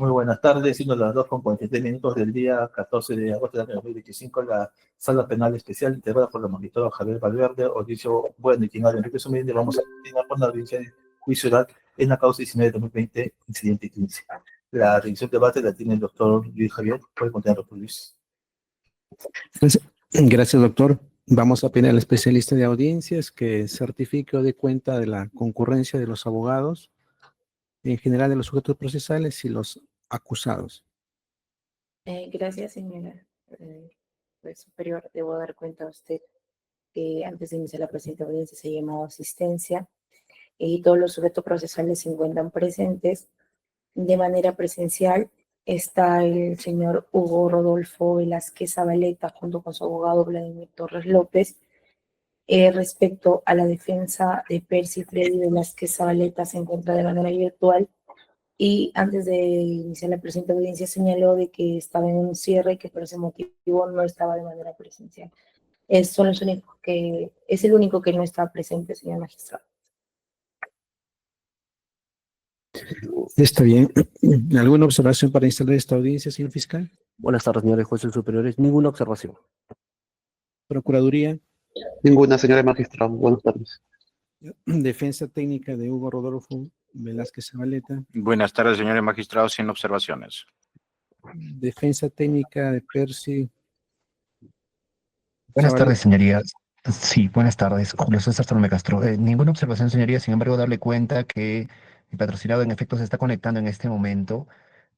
Muy buenas tardes, siendo las 2:43 del día 14 de agosto del año 2025, la Sala Penal Especial integrada por el magistrado Javier Valverde, Mauricio Bueno y quien habla Enrique Suminde, vamos a continuar con la audiencia de juicio oral en la causa 19 de 2020, incidente 15. La revisión de debate la tiene el doctor Luis Javier. Puede continuar, doctor Luis. Gracias, doctor. Vamos a pedir al especialista de audiencias que certifique o dé cuenta de la concurrencia de los abogados, en general de los sujetos procesales y los acusados. Gracias, señora juez superior. Debo dar cuenta a usted que antes de iniciar la presente audiencia se ha llamado asistencia y todos los sujetos procesales se encuentran presentes de manera presencial. Está el señor Hugo Rodolfo Velázquez Zabaleta junto con su abogado Vladimir Torres López. Respecto a la defensa de Percy Freddy Velázquez Zabaleta, se encuentra de manera virtual y antes de iniciar la presente audiencia señaló de que estaba en un cierre y que por ese motivo no estaba de manera presencial. Es el único que no está presente, señor magistrado. Está bien. ¿Alguna observación para instalar esta audiencia, señor fiscal? Buenas tardes, señores jueces superiores. Ninguna observación. Procuraduría. Ninguna, señora magistrado. Buenas tardes. Defensa técnica de Hugo Rodolfo Velázquez Zabaleta. Buenas tardes, señores magistrados, sin observaciones. Defensa técnica de Percy. Buenas Zabaleta. tardes, señorías. Sí, buenas tardes. Julio César Torme Castro. Ninguna observación, señoría. Sin embargo, darle cuenta que mi patrocinado en efecto se está conectando en este momento.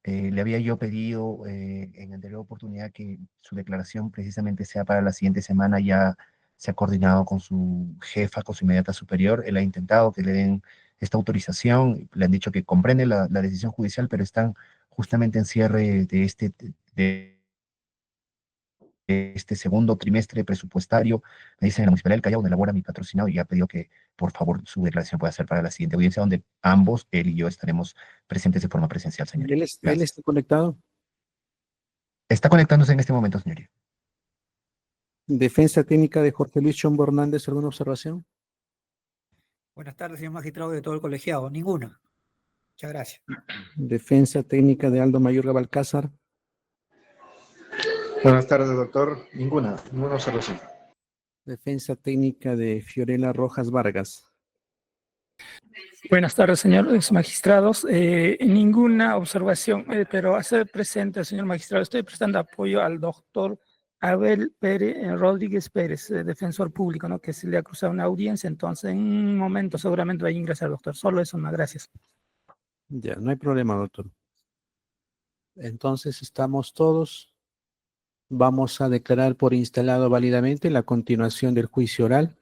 Le había yo pedido en anterior oportunidad que su declaración precisamente sea para la siguiente semana. Ya se ha coordinado con su jefa, con su inmediata superior. Él ha intentado que le den esta autorización. Le han dicho que comprende la decisión judicial, pero están justamente en cierre de este segundo trimestre presupuestario. Me dicen en la Municipalidad del Callao, donde labora mi patrocinado, y ha pedido que, por favor, su declaración pueda ser para la siguiente audiencia, donde ambos, él y yo, estaremos presentes de forma presencial, señoría. ¿Él está conectado? Está conectándose en este momento, señoría. Defensa técnica de Jorge Luis Chombo Hernández, ¿alguna observación? Buenas tardes, señor magistrado de todo el colegiado. Ninguna. Muchas gracias. Defensa técnica de Aldo Mayorga Balcázar. Buenas tardes, doctor. Ninguna observación. Defensa técnica de Fiorella Rojas Vargas. Buenas tardes, señores magistrados. Ninguna observación, pero hacer presente, señor magistrado, estoy prestando apoyo al doctor Abel Rodríguez Pérez, defensor público, ¿no? Que se le ha cruzado una audiencia, entonces en un momento seguramente va a ingresar, doctor. Solo eso, no, gracias. Ya, no hay problema, doctor. Entonces estamos todos. Vamos a declarar por instalado válidamente la continuación del juicio oral.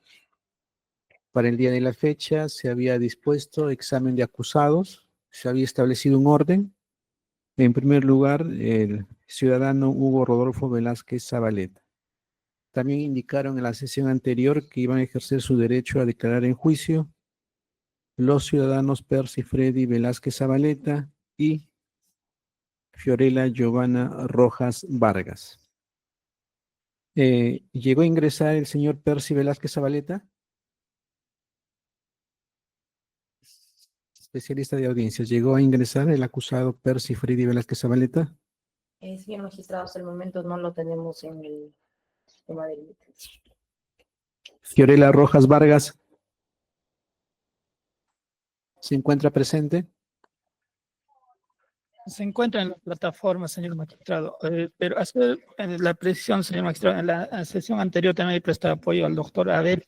Para el día de la fecha se había dispuesto examen de acusados, se había establecido un orden. En primer lugar, el ciudadano Hugo Rodolfo Velázquez Zabaleta. También indicaron en la sesión anterior que iban a ejercer su derecho a declarar en juicio los ciudadanos Percy Freddy Velázquez Zabaleta y Fiorella Giovanna Rojas Vargas. ¿Llegó a ingresar el señor Percy Velázquez Zabaleta? Especialista de audiencias, ¿llegó a ingresar el acusado Percy Freddy Velázquez Zabaleta? Señor magistrado, hasta el momento no lo tenemos en el sistema de límites. Fiorella Rojas Vargas, ¿se encuentra presente? Se encuentra en la plataforma, señor magistrado, pero hacer la precisión, señor magistrado, en la sesión anterior también he prestado apoyo al doctor Abel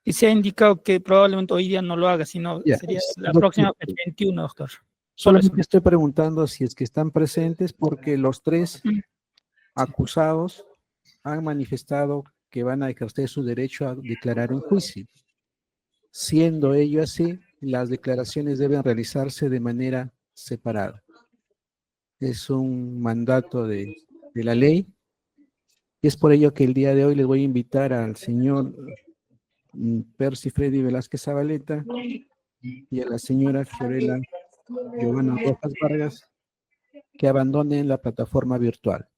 y se ha indicado que probablemente hoy día no lo haga, sino sería la próxima fecha 21, doctor. Solamente estoy preguntando si es que están presentes porque los tres acusados han manifestado que van a ejercer su derecho a declarar en juicio. Siendo ello así, las declaraciones deben realizarse de manera separada. Es un mandato de la ley y es por ello que el día de hoy les voy a invitar al señor Percy Freddy Velázquez Zabaleta y a la señora Fiorella Giovanna Rojas Vargas que abandonen la plataforma virtual.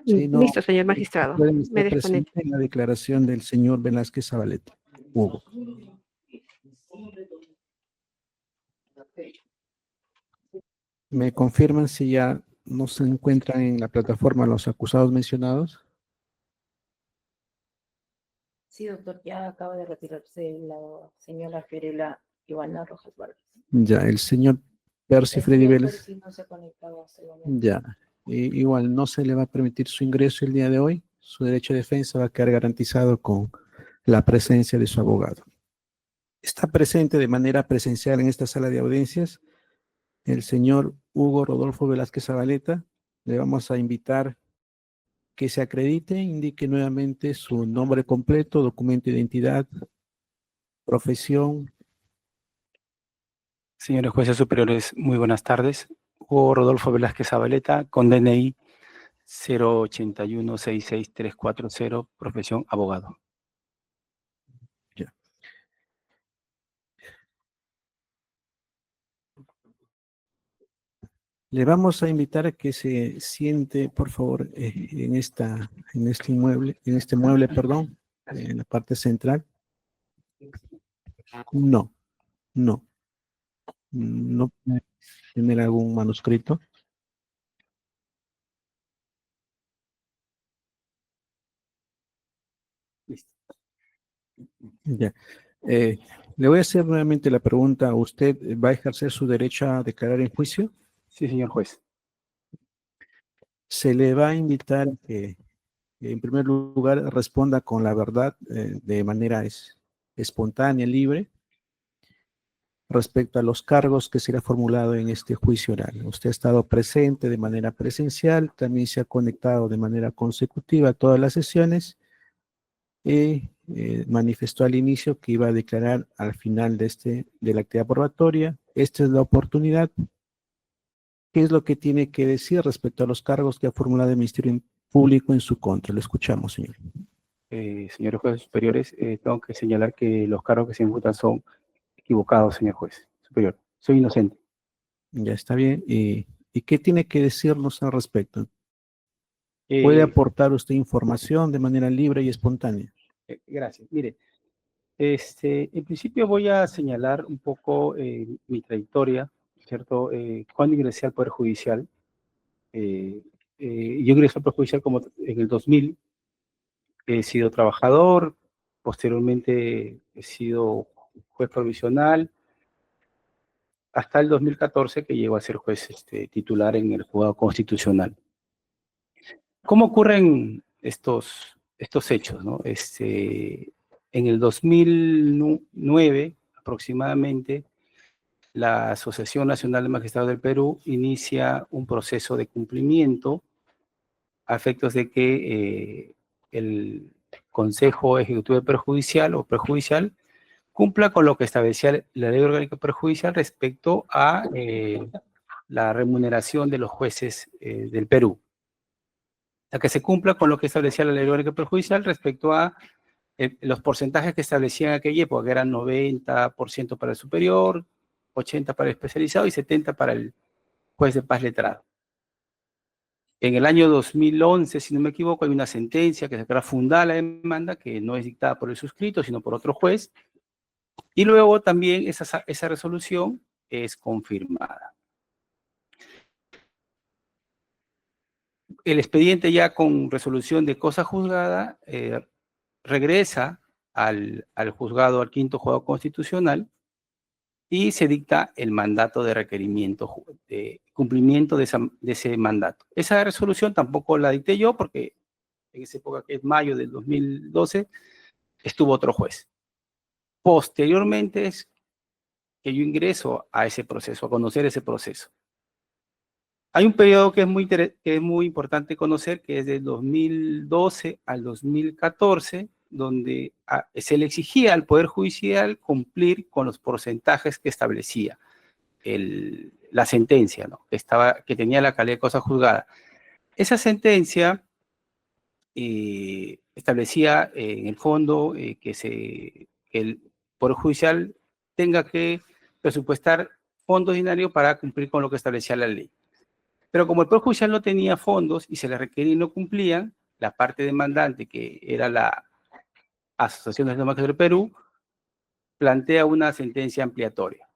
Si no, listo, señor magistrado. pueden Me estar desconecto. presentes en la declaración del señor Velázquez Zabaleta. Hugo. ¿Me confirman si ya no se encuentran en la plataforma los acusados mencionados? Sí, doctor, ya acaba de retirarse la señora Fiorella Ivana Rojas Vargas. Ya, el señor Percy El Freddy señor Vélez. Percy no se ha conectado hasta el momento. Ya. Igual no se le va a permitir su ingreso el día de hoy. Su derecho de defensa va a quedar garantizado con la presencia de su abogado. Está presente de manera presencial en esta sala de audiencias el señor Hugo Rodolfo Velázquez Zabaleta. Le vamos a invitar que se acredite, indique nuevamente su nombre completo, documento de identidad, profesión. Señores jueces superiores, muy buenas tardes. Hugo Rodolfo Velázquez Zabaleta, con DNI 081-66340, profesión abogado. Ya. Le vamos a invitar a que se siente, por favor, en este mueble, perdón, en la parte central. No, no puede tener algún manuscrito. Ya. Le voy a hacer nuevamente la pregunta. ¿Usted va a ejercer su derecho a declarar en juicio? Sí, señor juez. Se le va a invitar que, en primer lugar, responda con la verdad de manera espontánea, libre, respecto a los cargos que será formulado en este juicio oral. Usted ha estado presente de manera presencial, también se ha conectado de manera consecutiva a todas las sesiones y manifestó al inicio que iba a declarar al final de la actividad probatoria. Esta es la oportunidad. ¿Qué es lo que tiene que decir respecto a los cargos que ha formulado el Ministerio Público en su contra? Lo escuchamos, señor. Señores jueces superiores, tengo que señalar que los cargos que se imputan son equivocados, señor juez superior. Soy inocente. Ya está bien. ¿Y qué tiene que decirnos al respecto? ¿Puede aportar usted información de manera libre y espontánea? Gracias. Mire, en principio voy a señalar un poco mi trayectoria, ¿cierto? Cuando ingresé al Poder Judicial, yo ingresé al Poder Judicial como en el 2000, he sido trabajador, posteriormente he sido juez provisional, hasta el 2014 que llego a ser juez titular en el Juzgado Constitucional. ¿Cómo ocurren estos hechos, no? En el 2009 aproximadamente, la Asociación Nacional de Magistrados del Perú inicia un proceso de cumplimiento a efectos de que el Consejo Ejecutivo Perjudicial o Prejudicial cumpla con lo que establecía la Ley Orgánica Perjudicial respecto a la remuneración de los jueces del Perú. A que se cumpla con lo que establecía la Ley Orgánica Perjudicial respecto a los porcentajes que establecían en aquella época, que eran 90% para el superior, 80% para el especializado y 70% para el juez de paz letrado. En el año 2011, si no me equivoco, hay una sentencia que se declara fundada la demanda, que no es dictada por el suscrito, sino por otro juez, y luego también esa resolución es confirmada. El expediente ya con resolución de cosa juzgada regresa al juzgado, al quinto juzgado constitucional, y se dicta el mandato de requerimiento, de cumplimiento de ese mandato. Esa resolución tampoco la dicté yo porque en esa época, que es mayo del 2012, estuvo otro juez. Posteriormente es que yo ingreso a ese proceso, a conocer ese proceso. Hay un periodo que es muy importante conocer, que es del 2012 al 2014, donde se le exigía al Poder Judicial cumplir con los porcentajes que establecía la sentencia, ¿no? que tenía la calidad de cosa juzgada. Esa sentencia establecía en el fondo que el Poder Judicial tenga que presupuestar fondos dinarios para cumplir con lo que establecía la ley. Pero como el Poder Judicial no tenía fondos y se les requería y no cumplían, la parte demandante, que era la Asociación Nacional de Magistrados del Perú, plantea una sentencia ampliatoria.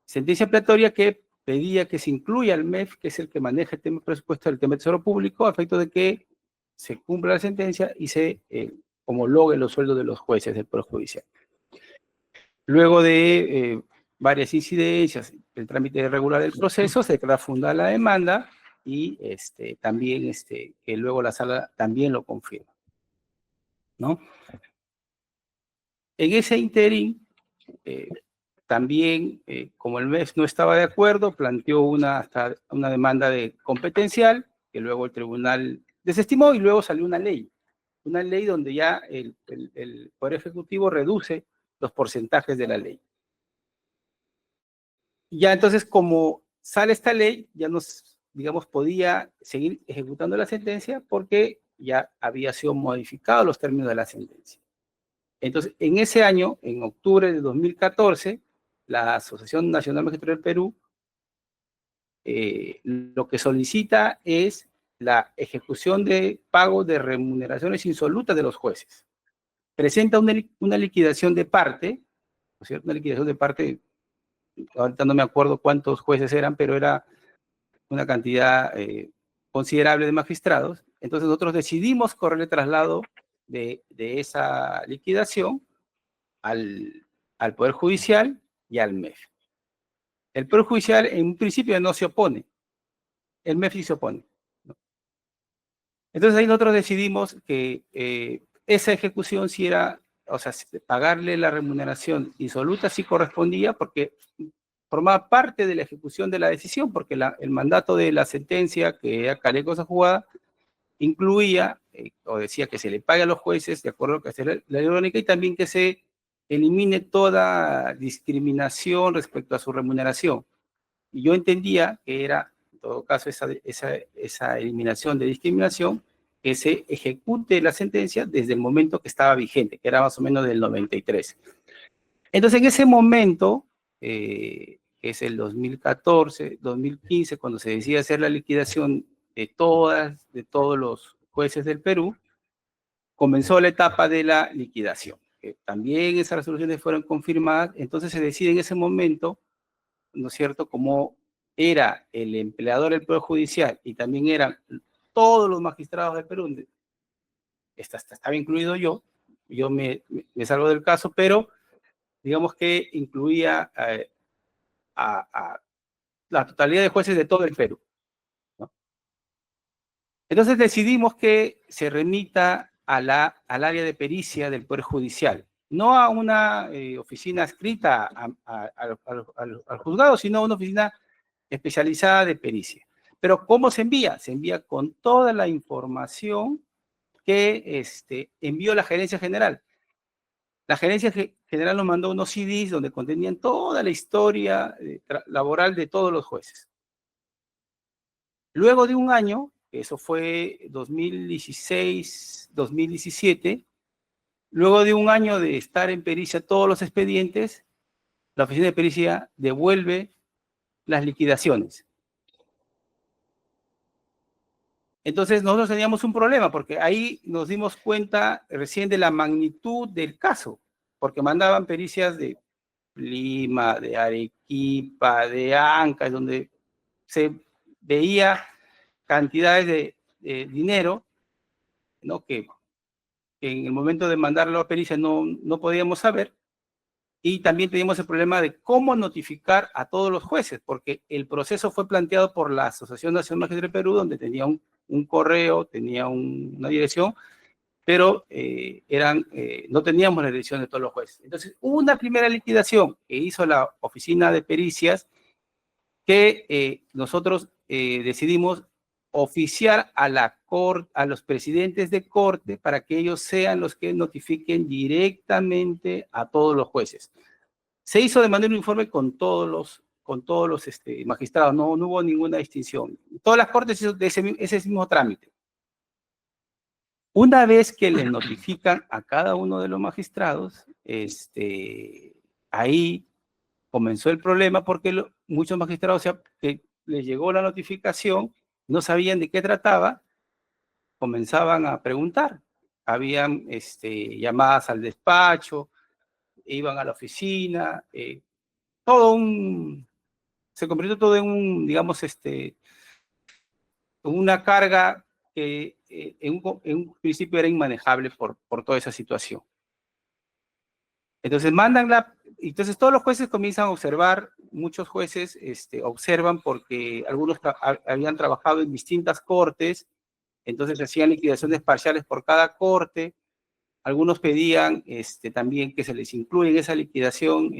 Sentencia ampliatoria que pedía que se incluya al MEF, que es el que maneja el tema presupuesto del tema de Tesoro Público, a efecto de que se cumpla la sentencia y se homologue los sueldos de los jueces del Poder Judicial. Luego de varias incidencias, el trámite regular del proceso, se declara fundada la demanda y también que luego la sala también lo confirma, ¿no? En ese interín, también, como el MEF no estaba de acuerdo, planteó hasta una demanda de competencial, que luego el tribunal desestimó, y luego salió una ley donde ya el Poder Ejecutivo reduce los porcentajes de la ley. Ya entonces, como sale esta ley, ya digamos, podía seguir ejecutando la sentencia porque ya había sido modificados los términos de la sentencia. Entonces, en ese año, en octubre de 2014, la Asociación Nacional Magistrada del Perú lo que solicita es la ejecución de pago de remuneraciones insolutas de los jueces. Presenta una liquidación de parte, ¿no es cierto? Una liquidación de parte, ahorita no me acuerdo cuántos jueces eran, pero era una cantidad considerable de magistrados. Entonces nosotros decidimos correr el traslado de esa liquidación al Poder Judicial y al MEF. El Poder Judicial en un principio no se opone, el MEF sí se opone, ¿no? Entonces ahí nosotros decidimos que esa ejecución sí era, o sea, pagarle la remuneración insoluta sí correspondía porque formaba parte de la ejecución de la decisión, porque el mandato de la sentencia, que era Calé cosa jugada, incluía, o decía que se le pague a los jueces de acuerdo a lo que hace la ley orgánica y también que se elimine toda discriminación respecto a su remuneración. Y yo entendía que era, en todo caso, esa eliminación de discriminación, que se ejecute la sentencia desde el momento que estaba vigente, que era más o menos del 93. Entonces, en ese momento, que es el 2014, 2015, cuando se decide hacer la liquidación de todos los jueces del Perú, comenzó la etapa de la liquidación. También esas resoluciones fueron confirmadas, entonces se decide en ese momento, ¿no es cierto?, como era el empleador del Poder Judicial y también eran todos los magistrados del Perú, estaba incluido yo me salgo del caso, pero digamos que incluía a la totalidad de jueces de todo el Perú, ¿no? Entonces decidimos que se remita al área de pericia del Poder Judicial, no a una oficina adscrita al juzgado, sino a una oficina especializada de pericia. Pero ¿cómo se envía? Se envía con toda la información que envió la Gerencia General. La Gerencia General nos mandó unos CDs donde contenían toda la historia laboral de todos los jueces. Luego de un año, eso fue 2016, 2017, luego de un año de estar en pericia todos los expedientes, la oficina de pericia devuelve las liquidaciones. Entonces nosotros teníamos un problema porque ahí nos dimos cuenta recién de la magnitud del caso, porque mandaban pericias de Lima, de Arequipa, de Ancash, donde se veía cantidades de dinero, ¿no?, que en el momento de mandarlo a pericia no podíamos saber, y también teníamos el problema de cómo notificar a todos los jueces, porque el proceso fue planteado por la Asociación Nacional Magistrada del Perú, donde tenía un correo, tenía una dirección, pero no teníamos la dirección de todos los jueces. Entonces, hubo una primera liquidación que hizo la oficina de pericias que nosotros decidimos oficiar a los presidentes de corte para que ellos sean los que notifiquen directamente a todos los jueces. Se hizo de manera uniforme con todos los magistrados, no hubo ninguna distinción. Todas las cortes hizo ese mismo trámite. Una vez que le notifican a cada uno de los magistrados, ahí comenzó el problema porque muchos magistrados que les llegó la notificación, no sabían de qué trataba, comenzaban a preguntar. Habían llamadas al despacho, iban a la oficina, se convirtió todo en un, digamos, una carga que en un principio era inmanejable por toda esa situación. Entonces entonces todos los jueces comienzan a observar, muchos jueces observan porque algunos habían trabajado en distintas cortes, entonces hacían liquidaciones parciales por cada corte. Algunos pedían también que se les incluya en esa liquidación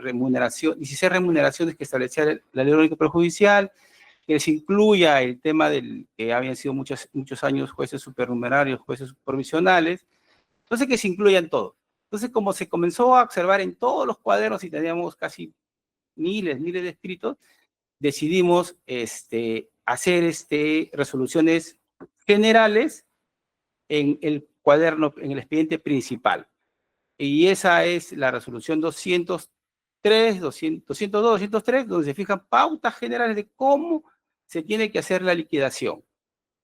remuneración, 16 remuneraciones que establecía la ley orgánica perjudicial, que les incluya el tema del que habían sido muchos años jueces supernumerarios, jueces provisionales, entonces que se incluyan todo. Entonces, como se comenzó a observar en todos los cuadernos y teníamos casi miles de escritos, decidimos hacer resoluciones generales en el cuaderno, en el expediente principal. Y esa es la resolución 203, 202, 203, donde se fijan pautas generales de cómo se tiene que hacer la liquidación.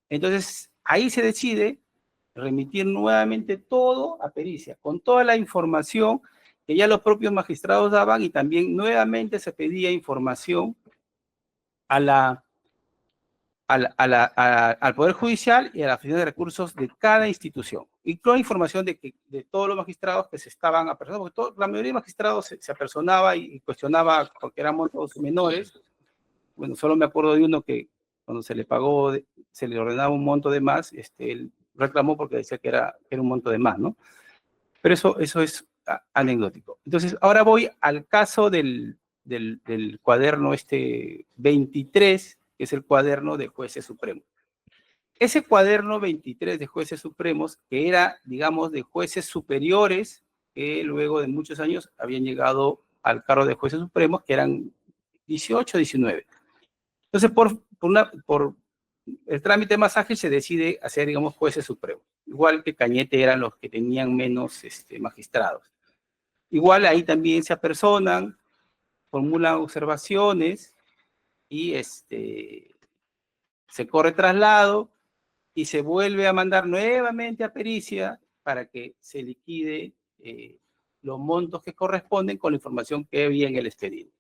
Entonces, ahí se decide remitir nuevamente todo a pericia, con toda la información que ya los propios magistrados daban, y también nuevamente se pedía información al Poder Judicial y a la Oficina de Recursos de cada institución. Y toda información de todos los magistrados que se estaban apersonando, porque la mayoría de magistrados se apersonaba y cuestionaba porque eran montos menores. Bueno, solo me acuerdo de uno que cuando se le pagó, se le ordenaba un monto de más, él reclamó porque decía que era un monto de más, ¿no? Pero eso es anecdótico. Entonces, ahora voy al caso del cuaderno 23, que es el cuaderno de jueces supremos. Ese cuaderno 23 de jueces supremos, que era, digamos, de jueces superiores, que luego de muchos años habían llegado al cargo de jueces supremos, que eran 18, 19. Entonces, por el trámite más ágil se decide hacer, digamos, jueces supremos. Igual que Cañete eran los que tenían menos magistrados. Igual ahí también se apersonan, formulan observaciones y se corre traslado y se vuelve a mandar nuevamente a pericia para que se liquide los montos que corresponden con la información que había en el expediente.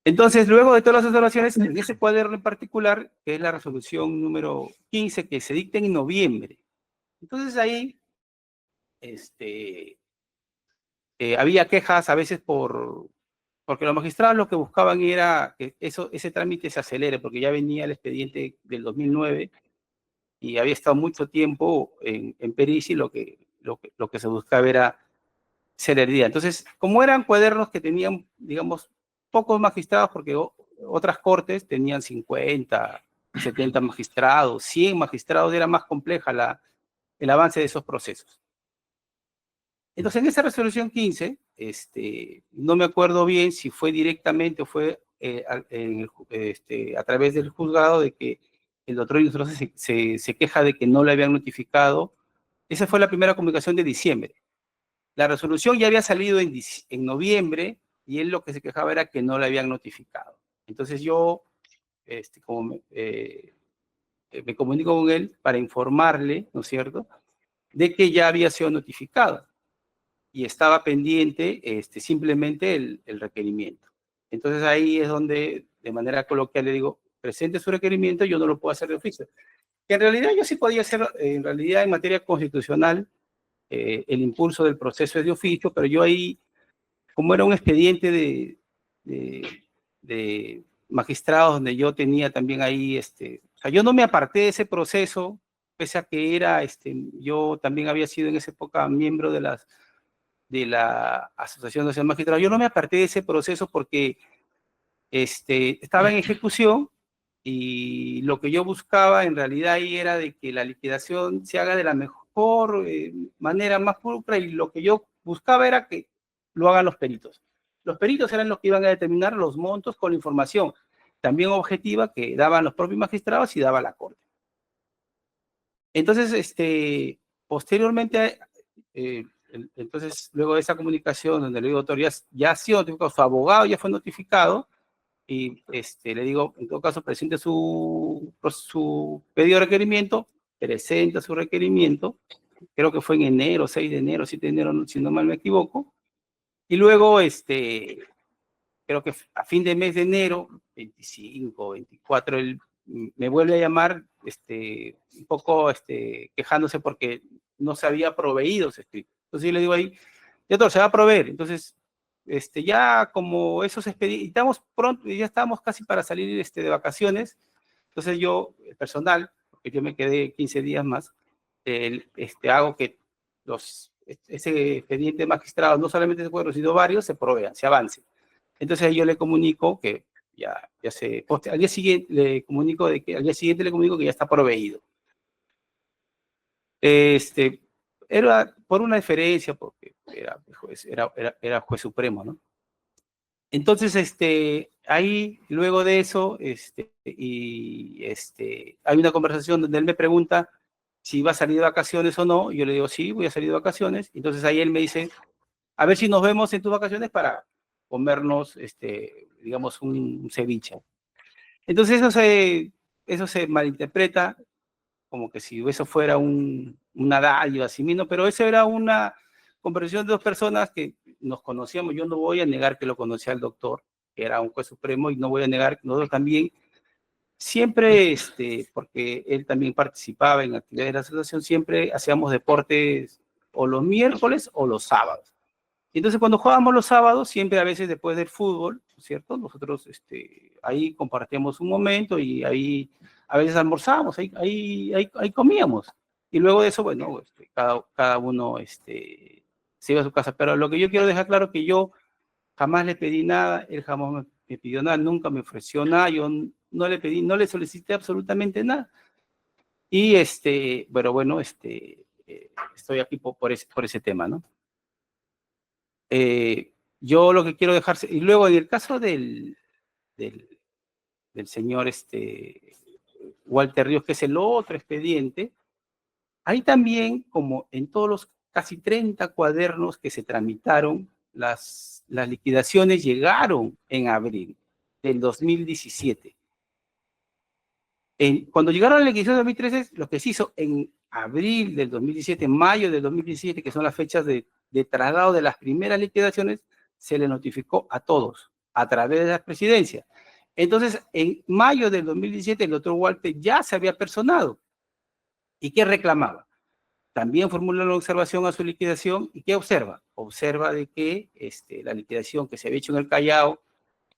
Entonces, luego de todas las observaciones, en ese cuaderno en particular, que es la resolución número 15, que se dicta en noviembre. Entonces ahí había quejas a veces porque los magistrados lo que buscaban era que ese trámite se acelere, porque ya venía el expediente del 2009 y había estado mucho tiempo en pericia, y lo que se buscaba era celeridad. Entonces, como eran cuadernos que tenían, digamos, pocos magistrados, porque otras cortes tenían 50, 70 magistrados, 100 magistrados, era más compleja el avance de esos procesos. Entonces, en esa resolución 15, no me acuerdo bien si fue directamente o fue a través del juzgado, de que el doctor Inostroza se queja de que no le habían notificado. Esa fue la primera comunicación de diciembre. La resolución ya había salido en noviembre, y él lo que se quejaba era que no le habían notificado. Entonces yo, me comunico con él para informarle, ¿no es cierto?, de que ya había sido notificado y estaba pendiente simplemente el requerimiento. Entonces ahí es donde, de manera coloquial, le digo, presente su requerimiento, yo no lo puedo hacer de oficio. Que en realidad yo sí podía hacer, en realidad en materia constitucional, el impulso del proceso es de oficio, pero yo ahí, como era un expediente de magistrados donde yo tenía también ahí, o sea, yo no me aparté de ese proceso, pese a que era, yo también había sido en esa época miembro de la Asociación Nacional de Magistrados. Yo no me aparté de ese proceso porque estaba en ejecución, y lo que yo buscaba en realidad ahí era de que la liquidación se haga de la mejor manera, más pulcra, y lo que yo buscaba era que lo hagan los peritos. Los peritos eran los que iban a determinar los montos con la información también objetiva que daban los propios magistrados y daba la Corte. Entonces, posteriormente, entonces, luego de esa comunicación donde le digo, doctor, ya ha sido notificado, su abogado ya fue notificado, y le digo, en todo caso, presente su pedido de requerimiento, presenta su requerimiento, creo que fue en enero, 6 de enero, 7 de enero, si no mal me equivoco, y luego, creo que a fin de mes de enero, 25, 24, él me vuelve a llamar un poco quejándose porque no se había proveído ese escrito. Entonces yo le digo ahí, doctor, se va a proveer. Entonces, ya como esos expedientes, estamos pronto, ya estábamos casi para salir de vacaciones. Entonces yo, el personal, porque yo me quedé 15 días más, hago que ese expediente magistrado, no solamente se puede, sino varios, se provean, se avance. Entonces ahí yo le comunico que ya se poste. Al día siguiente le comunico que ya está proveído. Era por una diferencia, porque era juez supremo, ¿no? Entonces, ahí, luego de eso, hay una conversación donde él me pregunta si va a salir de vacaciones o no. Yo le digo, sí, voy a salir de vacaciones. Entonces ahí él me dice, a ver si nos vemos en tus vacaciones para comernos, digamos, un ceviche. Entonces eso se malinterpreta como que si eso fuera una dádiva así mismo, pero eso era una conversación de dos personas que nos conocíamos. Yo no voy a negar que lo conocía al doctor, que era un juez supremo, y no voy a negar que nosotros también, siempre, porque él también participaba en actividades de la asociación, siempre hacíamos deportes o los miércoles o los sábados. Entonces, cuando jugábamos los sábados, siempre a veces después del fútbol, ¿cierto? Nosotros ahí compartíamos un momento y ahí a veces almorzábamos, ahí comíamos. Y luego de eso, bueno, cada uno se iba a su casa. Pero lo que yo quiero dejar claro es que yo jamás le pedí nada, él jamás me pidió nada, nunca me ofreció nada, yo no le pedí, no le solicité absolutamente nada. Y pero bueno, estoy aquí por ese tema, ¿no? Yo lo que quiero dejarse, y luego en el caso del señor Walter Ríos, que es el otro expediente, ahí también, como en todos los casi 30 cuadernos que se tramitaron, las liquidaciones llegaron en abril del 2017. Cuando llegaron a la liquidación de 2013, lo que se hizo en abril del 2017, mayo del 2017, que son las fechas de traslado de las primeras liquidaciones, se le notificó a todos a través de la presidencia. Entonces, en mayo del 2017, el doctor Walter ya se había personado. ¿Y qué reclamaba? También formuló una observación a su liquidación. ¿Y qué observa? Observa de que la liquidación que se había hecho en el Callao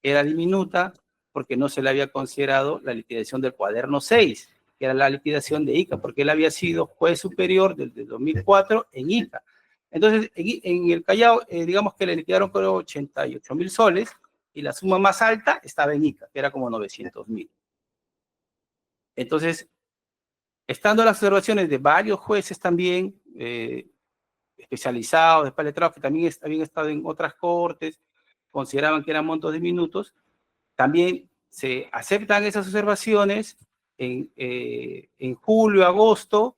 era diminuta porque no se le había considerado la liquidación del cuaderno 6, que era la liquidación de ICA, porque él había sido juez superior desde 2004 en ICA. Entonces, en el Callao, digamos que le liquidaron con 88.000 soles y la suma más alta estaba en ICA, que era como 900.000. Entonces, estando las observaciones de varios jueces también, especializados, despaletrados, que también habían estado en otras cortes, consideraban que eran montos diminutos, también se aceptan esas observaciones en julio, agosto,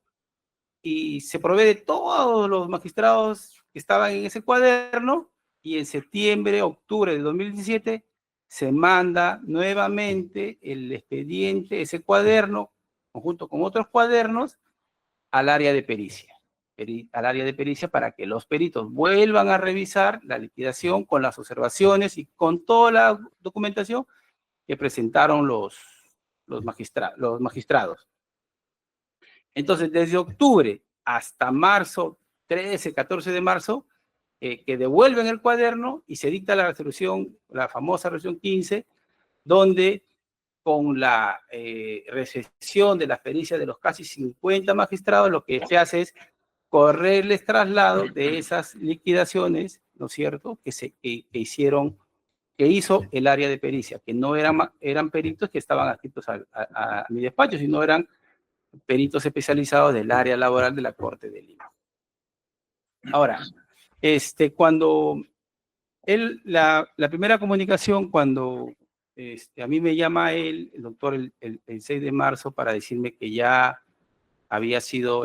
y se provee de todos los magistrados que estaban en ese cuaderno, y en septiembre, octubre de 2017, se manda nuevamente el expediente, ese cuaderno, junto con otros cuadernos, al área de pericia. Para que los peritos vuelvan a revisar la liquidación con las observaciones y con toda la documentación que presentaron los magistrados. Entonces, desde octubre hasta marzo, 13, 14 de marzo, que devuelven el cuaderno y se dicta la resolución, la famosa resolución 15, donde con la recepción de las pericias de los casi 50 magistrados, lo que se hace es correrles traslado de esas liquidaciones, ¿no es cierto?, que hizo el área de pericia, que no eran peritos que estaban adscritos a mi despacho, sino eran peritos especializados del área laboral de la Corte de Lima. Ahora, cuando la primera comunicación, cuando a mí me llama el doctor el 6 de marzo para decirme que ya había sido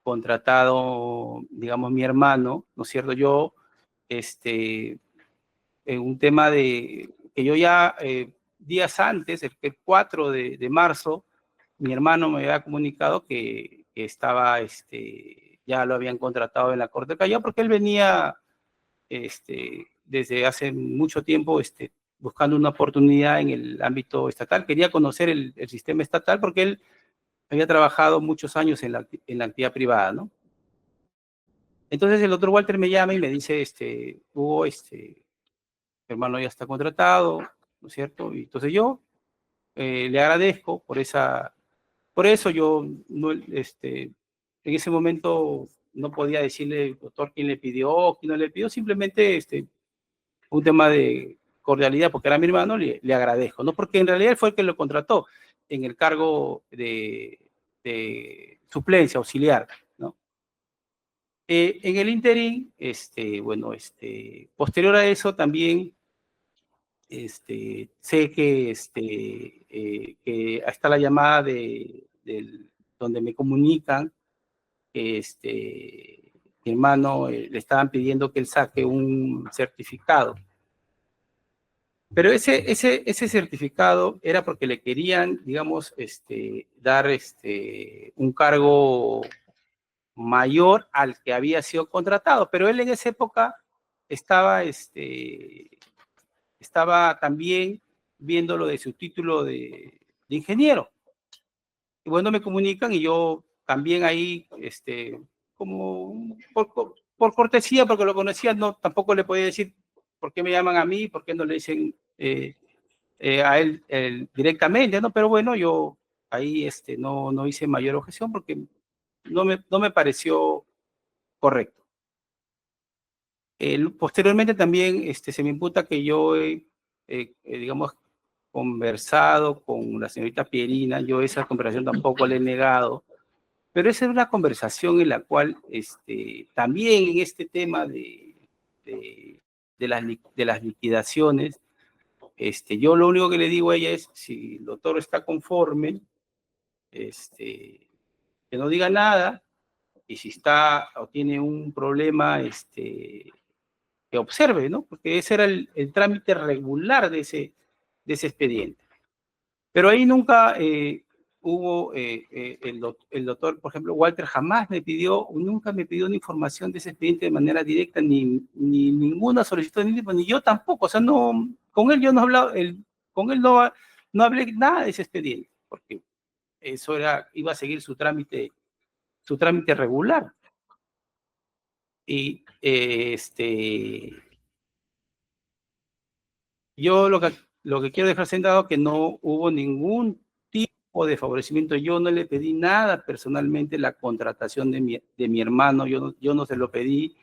contratado, digamos, mi hermano, ¿no es cierto? Yo, en un tema de que yo ya días antes, el 4 de marzo, mi hermano me había comunicado que estaba, ya lo habían contratado en la Corte de Callao, porque él venía, desde hace mucho tiempo buscando una oportunidad en el ámbito estatal. Quería conocer el sistema estatal porque él había trabajado muchos años en la actividad privada, ¿no? Entonces el doctor Walter me llama y me dice, Hugo, mi hermano ya está contratado, ¿no es cierto? Y entonces yo le agradezco por eso yo no, en ese momento no podía decirle, doctor, quién le pidió, quién no le pidió, simplemente un tema de cordialidad, porque era mi hermano, le agradezco, ¿no? Porque en realidad él fue el que lo contrató en el cargo de suplencia auxiliar, ¿no? En el interín, bueno, posterior a eso también, sé que, que está la llamada donde me comunican que mi hermano le estaban pidiendo que él saque un certificado. Pero ese certificado era porque le querían, digamos, dar un cargo mayor al que había sido contratado, pero él en esa época estaba también viendo lo de su título de ingeniero. Y bueno, me comunican y yo también ahí, como por cortesía, porque lo conocía, no, tampoco le podía decir por qué me llaman a mí, por qué no le dicen a él directamente, ¿no? Pero bueno, yo ahí no hice mayor objeción porque no me pareció correcto. Posteriormente también se me imputa que yo he, digamos, conversado con la señorita Pierina. Yo esa conversación tampoco le he negado, pero esa es una conversación en la cual también en este tema de las liquidaciones, yo lo único que le digo a ella es, si el doctor está conforme, que no diga nada, y si está o tiene un problema, que observe, ¿no? Porque ese era el trámite regular de ese expediente. Pero ahí nunca hubo, el doctor, por ejemplo, Walter jamás nunca me pidió una información de ese expediente de manera directa, ni ninguna solicitud, ni yo tampoco. O sea, no, con él yo no he hablado, con él no hablé nada de ese expediente, porque eso iba a seguir su trámite regular. Y yo lo que quiero dejar sentado es que no hubo ningún tipo de favorecimiento. Yo no le pedí nada personalmente la contratación de mi hermano. Yo no se lo pedí.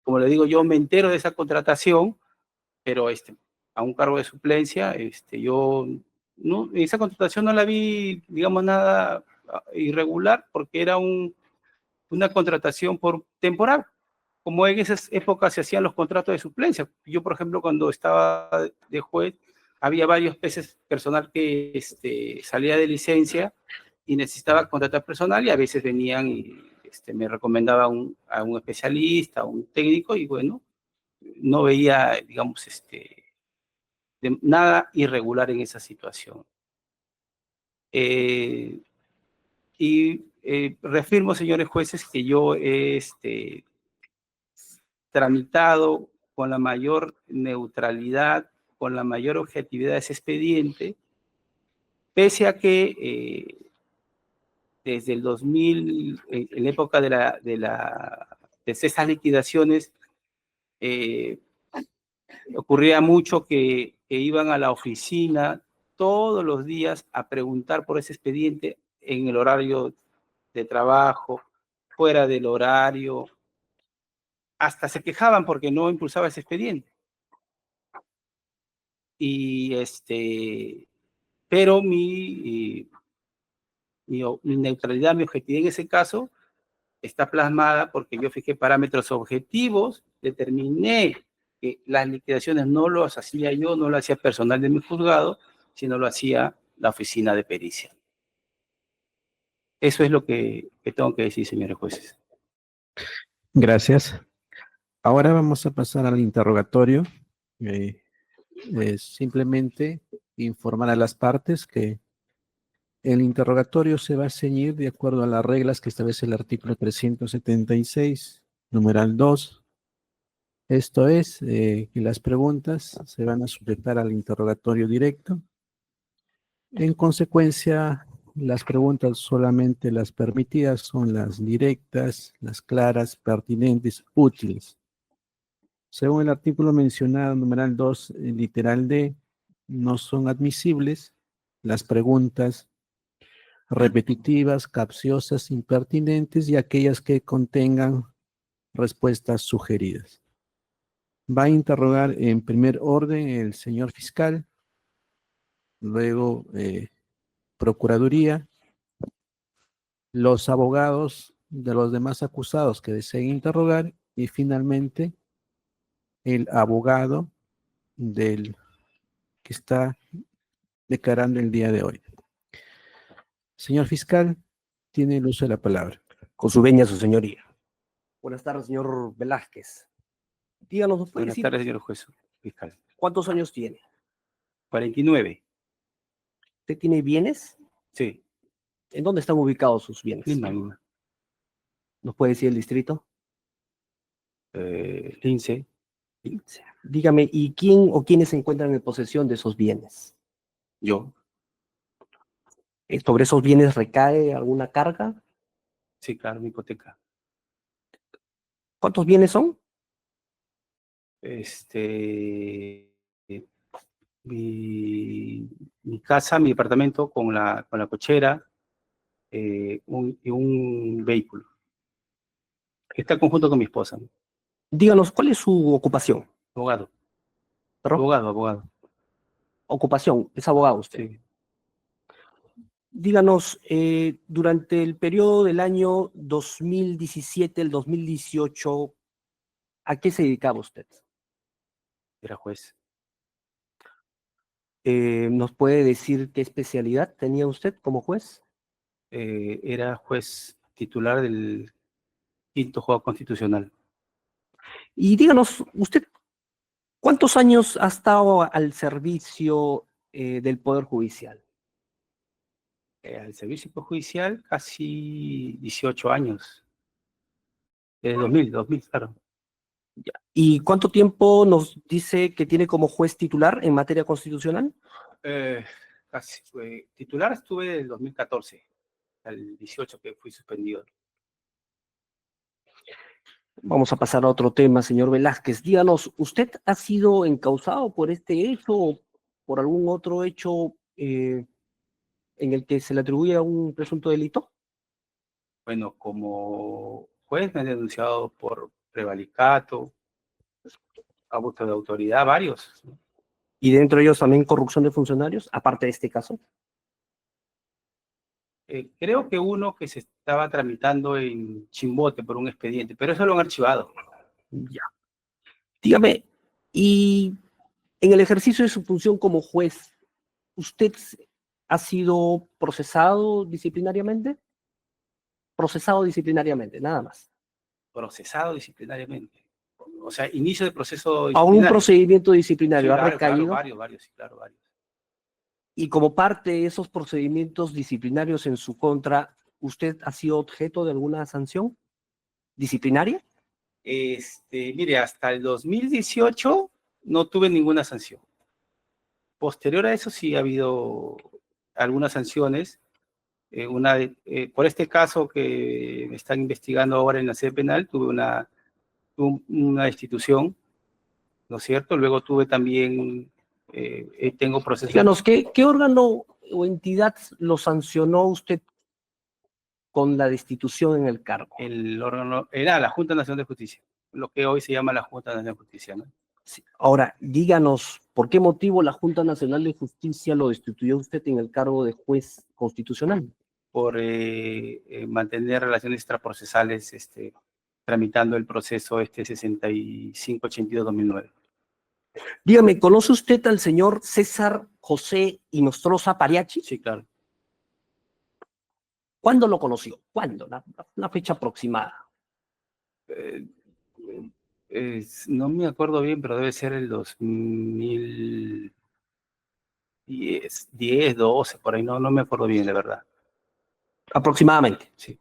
Como le digo, yo me entero de esa contratación, pero a un cargo de suplencia, yo no, esa contratación no la vi, digamos, nada irregular, porque era una contratación por temporal, como en esas épocas se hacían los contratos de suplencia. Yo, por ejemplo, cuando estaba de juez, había varios veces personal que salía de licencia y necesitaba contratar personal, y a veces venían y me recomendaban a un especialista, a un técnico, y bueno, no veía, digamos, nada irregular en esa situación. Reafirmo, señores jueces, que yo he tramitado con la mayor neutralidad, con la mayor objetividad ese expediente, pese a que desde el 2000, en la época de esas liquidaciones, ocurría mucho que iban a la oficina todos los días a preguntar por ese expediente en el horario de trabajo, fuera del horario, hasta se quejaban porque no impulsaba ese expediente. Y pero mi neutralidad, mi objetividad en ese caso está plasmada porque yo fijé parámetros objetivos, determiné que las liquidaciones no las hacía yo, no lo hacía personal de mi juzgado, sino lo hacía la oficina de pericia. Eso es lo que tengo que decir, señores jueces. Gracias. Ahora vamos a pasar al interrogatorio. Simplemente informar a las partes que el interrogatorio se va a ceñir de acuerdo a las reglas que establece el artículo 376, numeral 2 Esto es, que las preguntas se van a sujetar al interrogatorio directo. En consecuencia, las preguntas solamente las permitidas son las directas, las claras, pertinentes, útiles. Según el artículo mencionado, numeral 2, literal D, no son admisibles las preguntas repetitivas, capciosas, impertinentes y aquellas que contengan respuestas sugeridas. Va a interrogar en primer orden el señor fiscal, luego Procuraduría, los abogados de los demás acusados que deseen interrogar y finalmente el abogado del que está declarando el día de hoy. Señor fiscal, tiene el uso de la palabra. Con su veña, su señoría. Buenas tardes, señor Velázquez. Díganos, ¿nos puede Buenas decir tardes, señor juez fiscal. cuántos años tiene? 49. ¿Usted tiene bienes? Sí, ¿En dónde están ubicados sus bienes? Lima. ¿Nos puede decir el distrito? Lince. Dígame, ¿y quién o quiénes se encuentran en posesión de esos bienes? Yo. ¿Sobre esos bienes recae alguna carga? Sí, claro, mi hipoteca. ¿Cuántos bienes son? Mi casa, mi departamento con la cochera y un vehículo. Está conjunto con mi esposa. Díganos, ¿cuál es su ocupación? Abogado. ¿Perdón? Abogado. Ocupación, es abogado usted. Sí. Díganos, durante el periodo del año 2017 al 2018, ¿a qué se dedicaba usted? Era juez. ¿Nos puede decir qué especialidad tenía usted como juez? Era juez titular del quinto juzgado constitucional. Y díganos, ¿usted cuántos años ha estado al servicio del Poder Judicial? Al servicio judicial casi 18 años. Desde 2000, claro. ¿Y cuánto tiempo nos dice que tiene como juez titular en materia constitucional? Casi titular estuve del 2014 al 18 que fui suspendido. Vamos a pasar a otro tema, señor Velázquez. Díganos, ¿usted ha sido encausado por este hecho o por algún otro hecho en el que se le atribuye a un presunto delito? Bueno, como juez me han denunciado por prevaricato, abuso de autoridad, varios. ¿Y dentro de ellos también corrupción de funcionarios, aparte de este caso? Creo que uno que se estaba tramitando en Chimbote por un expediente, pero eso lo han archivado. Ya. Dígame, y en el ejercicio de su función como juez, ¿usted ha sido procesado disciplinariamente? Procesado disciplinariamente, nada más. Procesado disciplinariamente. O sea, inicio de proceso A un disciplinario. procedimiento disciplinario Sí, ha claro, recaído. varios, sí, claro, varios. Y como parte de esos procedimientos disciplinarios en su contra, ¿usted ha sido objeto de alguna sanción disciplinaria? Mire, hasta el 2018 no tuve ninguna sanción. Posterior a eso sí ha habido algunas sanciones. Por este caso que me están investigando ahora en la sede penal, tuve una destitución, ¿no es cierto? Luego tuve también, tengo procesos. Díganos, ¿qué órgano o entidad lo sancionó usted con la destitución en el cargo? El órgano, era la Junta Nacional de Justicia, lo que hoy se llama la Junta Nacional de Justicia, ¿no? Sí. Ahora, díganos, ¿por qué motivo la Junta Nacional de Justicia lo destituyó usted en el cargo de juez constitucional? Por mantener relaciones extraprocesales, tramitando el proceso 6582-2009. Dígame, ¿conoce usted al señor César José Inostroza Pariachi? Sí, claro. ¿Cuándo lo conoció? ¿Cuándo? Una fecha aproximada. No me acuerdo bien, pero debe ser el 2010, 12, por ahí, no me acuerdo bien, de verdad. Aproximadamente. Sí.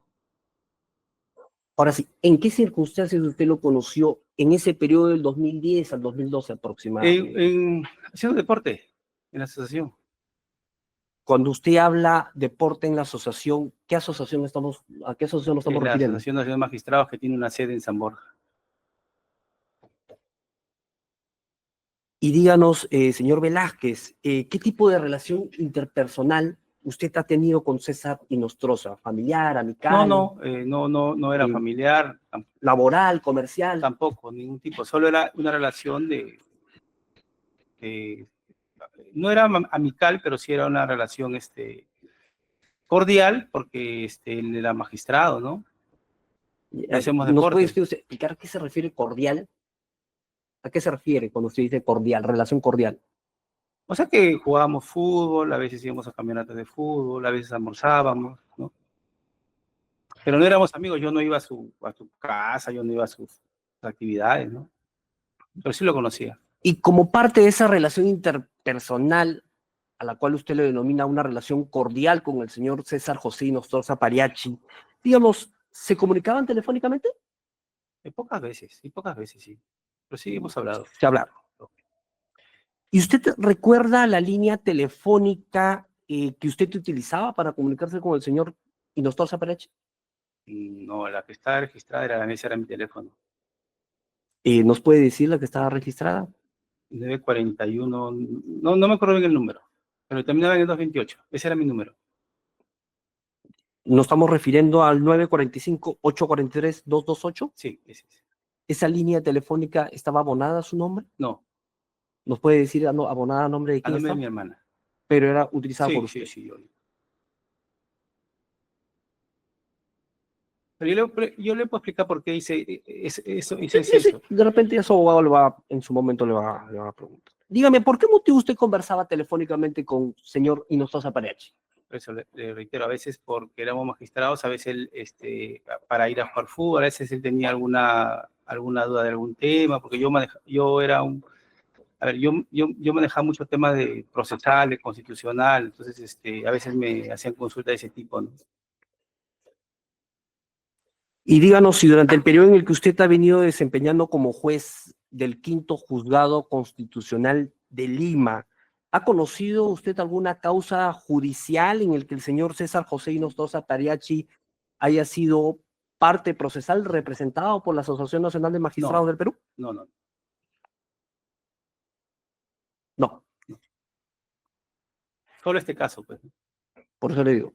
Ahora sí, ¿en qué circunstancias usted lo conoció en ese periodo del 2010 al 2012 aproximadamente? Haciendo deporte, en la asociación. Cuando usted habla deporte en la asociación, ¿a qué asociación nos estamos La refiriendo? Asociación Nacional de Magistrados, que tiene una sede en San Borja. Y díganos, señor Velázquez, ¿qué tipo de relación interpersonal usted ha tenido con César Inostroza? ¿Familiar, amical? No era familiar, ¿Laboral, comercial? tampoco, ningún tipo. Solo era una relación no era amical, pero sí era una relación cordial, porque él era magistrado, ¿no? Y hacemos ¿Nos puede deporte. usted explicar a qué se refiere cordial? ¿A qué se refiere cuando usted dice cordial, relación cordial? O sea que jugábamos fútbol, a veces íbamos a campeonatos de fútbol, a veces almorzábamos, ¿no? Pero no éramos amigos, yo no iba a su casa, yo no iba a sus actividades, ¿no? Pero sí lo conocía. Y como parte de esa relación interpersonal, a la cual usted le denomina una relación cordial con el señor César José Inostroza Pariachi, digamos, ¿se comunicaban telefónicamente? Pocas veces, sí. Pero sí hemos hablado. Se hablaron. ¿Y usted recuerda la línea telefónica que usted utilizaba para comunicarse con el señor Inostroza Pariachi? No, la que estaba registrada ese era mi teléfono. ¿Nos puede decir la que estaba registrada? 941, no me acuerdo bien el número, pero terminaba en el 228, ese era mi número. ¿Nos estamos refiriendo al 945-843-228? Sí, ese es. ¿Esa línea telefónica estaba abonada a su nombre? No, ¿Nos puede decir abonada a nombre de a quién nombre está? de mi hermana. Pero era utilizada por Sí, usted. sí, Pero yo le puedo explicar por qué hice eso. De repente ya su abogado en su momento le va a preguntar. Dígame, ¿por qué motivo usted conversaba telefónicamente con el señor Inostroza Pariachi? Por eso le reitero, a veces porque éramos magistrados, a veces él, para ir a jugar fútbol, a veces él tenía alguna duda de algún tema, porque yo manejaba muchos temas de procesal, de constitucional, entonces a veces me hacían consultas de ese tipo, ¿no? Y díganos si durante el periodo en el que usted ha venido desempeñando como juez del Quinto Juzgado Constitucional de Lima, ¿ha conocido usted alguna causa judicial en el que el señor César José Inostroza Pariachi haya sido parte procesal representado por la Asociación Nacional de Magistrados del Perú? No. No. Solo este caso, pues. Por eso le digo.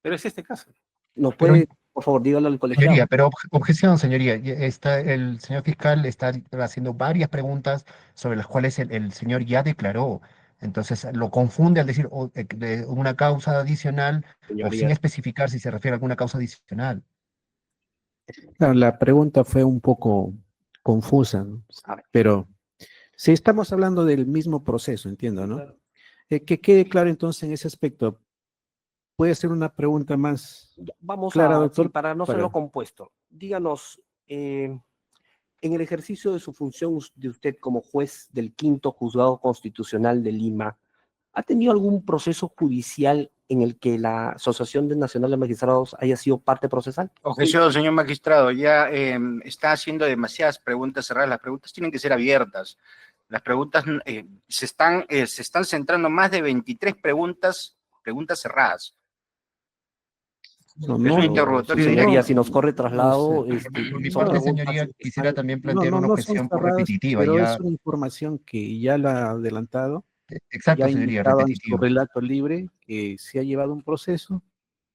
Pero es este caso. ¿Nos puede, por favor, dígalo al colegiado? Señoría, pero objeción, señoría. El señor fiscal está haciendo varias preguntas sobre las cuales el señor ya declaró. Entonces lo confunde al decir de una causa adicional o sin Señoría. especificar si se refiere a alguna causa adicional. Claro, la pregunta fue un poco confusa, ¿no? Pero si estamos hablando del mismo proceso, entiendo, ¿no? Claro. Que quede claro entonces en ese aspecto. ¿Puede ser una pregunta más Vamos clara, a, doctor? sí, para no serlo compuesto. Díganos, en el ejercicio de su función de usted como juez del Quinto Juzgado Constitucional de Lima, ¿ha tenido algún proceso judicial en el que la Asociación Nacional de Magistrados haya sido parte procesal? Objeción, señor magistrado. Ya está haciendo demasiadas preguntas cerradas. Las preguntas tienen que ser abiertas. Las preguntas se están centrando más de 23 preguntas cerradas. No, Es un interrogatorio señoría, directo. si nos corre traslado, Por mi son parte, preguntas señoría, que quisiera están- también plantear una son objeción por cerradas, repetitiva. pero Ya, es una información que ya la ha adelantado, exacto, ya ha señoría, indicado en su repetitiva. relato libre que se ha llevado un proceso,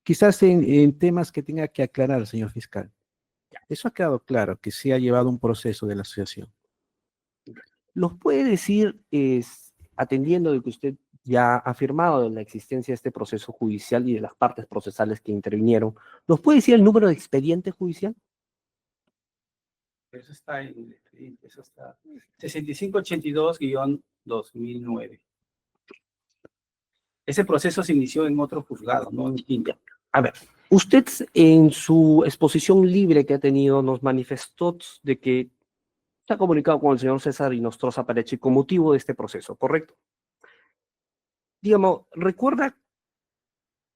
quizás en temas que tenga que aclarar, señor fiscal. Eso ha quedado claro, que se ha llevado un proceso de la asociación. ¿Nos puede decir, atendiendo de que usted ya ha afirmado de la existencia de este proceso judicial y de las partes procesales que intervinieron, ¿nos puede decir el número de expediente judicial? Eso está en el expediente, eso está 6582-2009. Ese proceso se inició en otro juzgado, no en el quinto. A ver, usted en su exposición libre que ha tenido nos manifestó de que se ha comunicado con el señor César Inostroza Pariachi con motivo de este proceso, ¿correcto? Digamos, ¿recuerda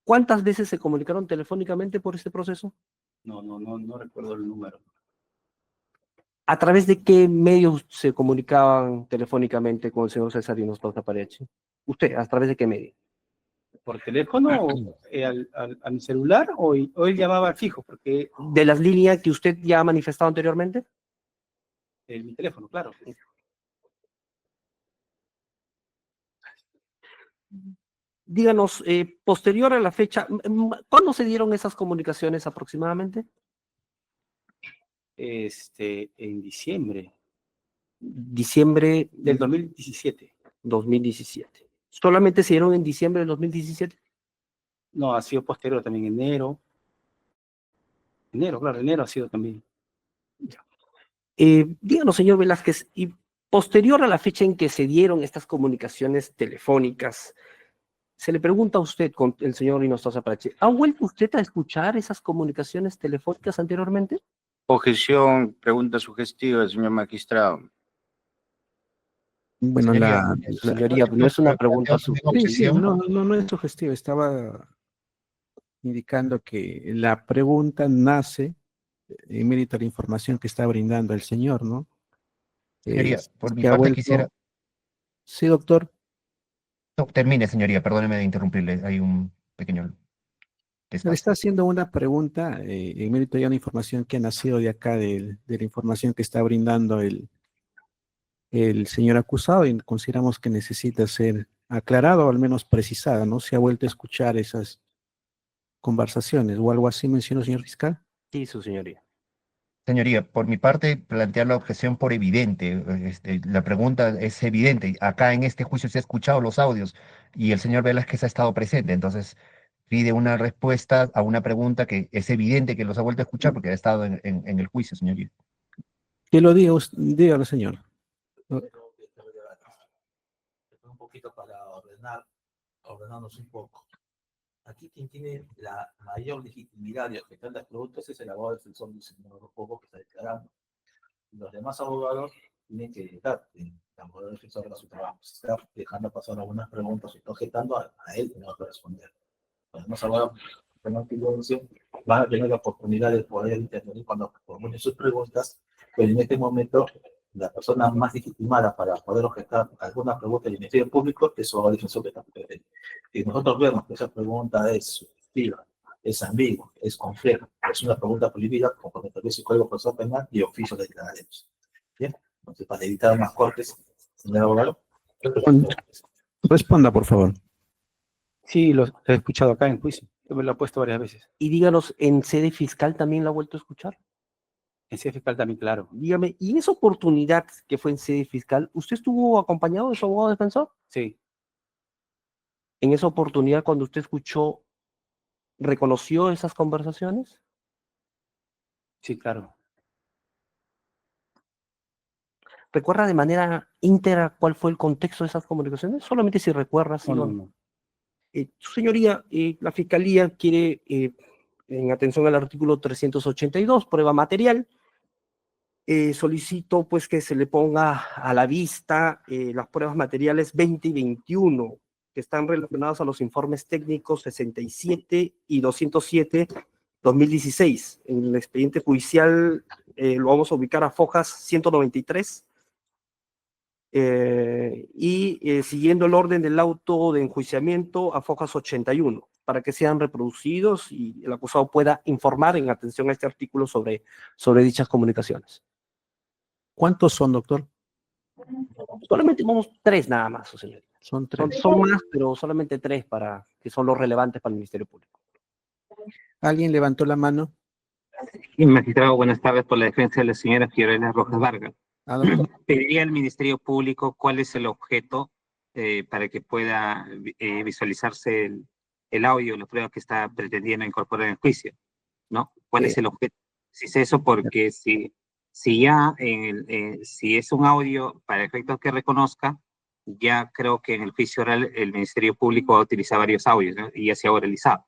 cuántas veces se comunicaron telefónicamente por este proceso? No recuerdo el número. ¿A través de qué medios se comunicaban telefónicamente con el señor César Hinojosa Parechi? ¿Usted, a través de qué medio? ¿Por teléfono, a mi celular o él llamaba al fijo? Porque ¿De las líneas que usted ya ha manifestado anteriormente? mi teléfono, claro. Díganos, posterior a la fecha, ¿cuándo se dieron esas comunicaciones aproximadamente? En diciembre Diciembre del 2017. 2017. ¿Solamente se dieron en diciembre del 2017? No, ha sido posterior también, enero. Enero, claro, enero ha sido también. Díganos, señor Velázquez, y posterior a la fecha en que se dieron estas comunicaciones telefónicas, se le pregunta a usted, con el señor Hinojosa Parechi, ¿ha vuelto usted a escuchar esas comunicaciones telefónicas anteriormente? Objeción, pregunta sugestiva, señor magistrado. Bueno, Señoría, no es una pregunta sí, no es sugestiva, estaba indicando que la pregunta nace en mérito a la información que está brindando el señor, ¿no? Señoría, por mi Que ha parte vuelto- quisiera... Sí, doctor. No, termine, señoría, perdóneme de interrumpirle, hay un pequeño Le desfase. está haciendo una pregunta en mérito ya a una información que ha nacido de acá, de la información que está brindando el señor acusado, y consideramos que necesita ser aclarado o al menos precisada, ¿no? Se ha vuelto a escuchar esas conversaciones o algo así, mencionó, señor fiscal. Sí, su señoría. Señoría, por mi parte, plantear la objeción por evidente. La pregunta es evidente. Acá en este juicio se ha escuchado los audios y el señor Velázquez ha estado presente. Entonces, pide una respuesta a una pregunta que es evidente que los ha vuelto a escuchar porque ha estado en el juicio, señoría. Que lo diga, dígalo, señor. Un poquito para ordenarnos un poco. Aquí quien tiene la mayor legitimidad de objetar las preguntas es el abogado defensor del señor Rojo que está declarando. Los demás abogados tienen que dejar el abogado defensor de su trabajo. Se está dejando pasar algunas preguntas, se está objetando a él que no va a responder. Los demás abogados van a tener la oportunidad de poder intervenir cuando formulen sus preguntas, pero en este momento la persona más legitimada para poder objetar alguna pregunta del Ministerio Público es su abogado defensor que está presente. Si nosotros vemos que esa pregunta es subjetiva, es ambigua, es compleja, es una pregunta prohibida, conforme establece el Código Procesal Penal, y oficio la declararemos. Bien, entonces para evitar más cortes, señor abogado. Responda, por favor. Sí, lo he escuchado acá en juicio. Yo me lo he puesto varias veces. Y díganos, ¿en sede fiscal también lo ha vuelto a escuchar? En sede fiscal también, claro. Dígame, ¿y en esa oportunidad que fue en sede fiscal, usted estuvo acompañado de su abogado defensor? Sí. En esa oportunidad, cuando usted escuchó, ¿reconoció esas conversaciones? Sí, claro. ¿Recuerda de manera íntegra cuál fue el contexto de esas comunicaciones? Solamente si recuerda, sí o no. Su señoría, la Fiscalía quiere, en atención al artículo 382, prueba material, solicito pues que se le ponga a la vista las pruebas materiales 20 y 21, que están relacionadas a los informes técnicos 67 y 207, 2016. En el expediente judicial lo vamos a ubicar a fojas 193, siguiendo el orden del auto de enjuiciamiento a fojas 81, para que sean reproducidos y el acusado pueda informar en atención a este artículo sobre dichas comunicaciones. ¿Cuántos son, doctor? Solamente vamos 3 nada más, su señoría. Son 3. Son más, pero solamente 3 que son los relevantes para el Ministerio Público. ¿Alguien levantó la mano? Sí, magistrado, buenas tardes. Por la defensa de la señora Fiorella Rojas Vargas. Doctor. Pediría al Ministerio Público cuál es el objeto para que pueda visualizarse el audio, la prueba que está pretendiendo incorporar en el juicio, ¿no? ¿Cuál es el objeto? Si es eso, porque si ya si es un audio para efectos que reconozca, ya creo que en el juicio oral el Ministerio Público va a utilizar varios audios, ¿no? Y ya se ha oralizado.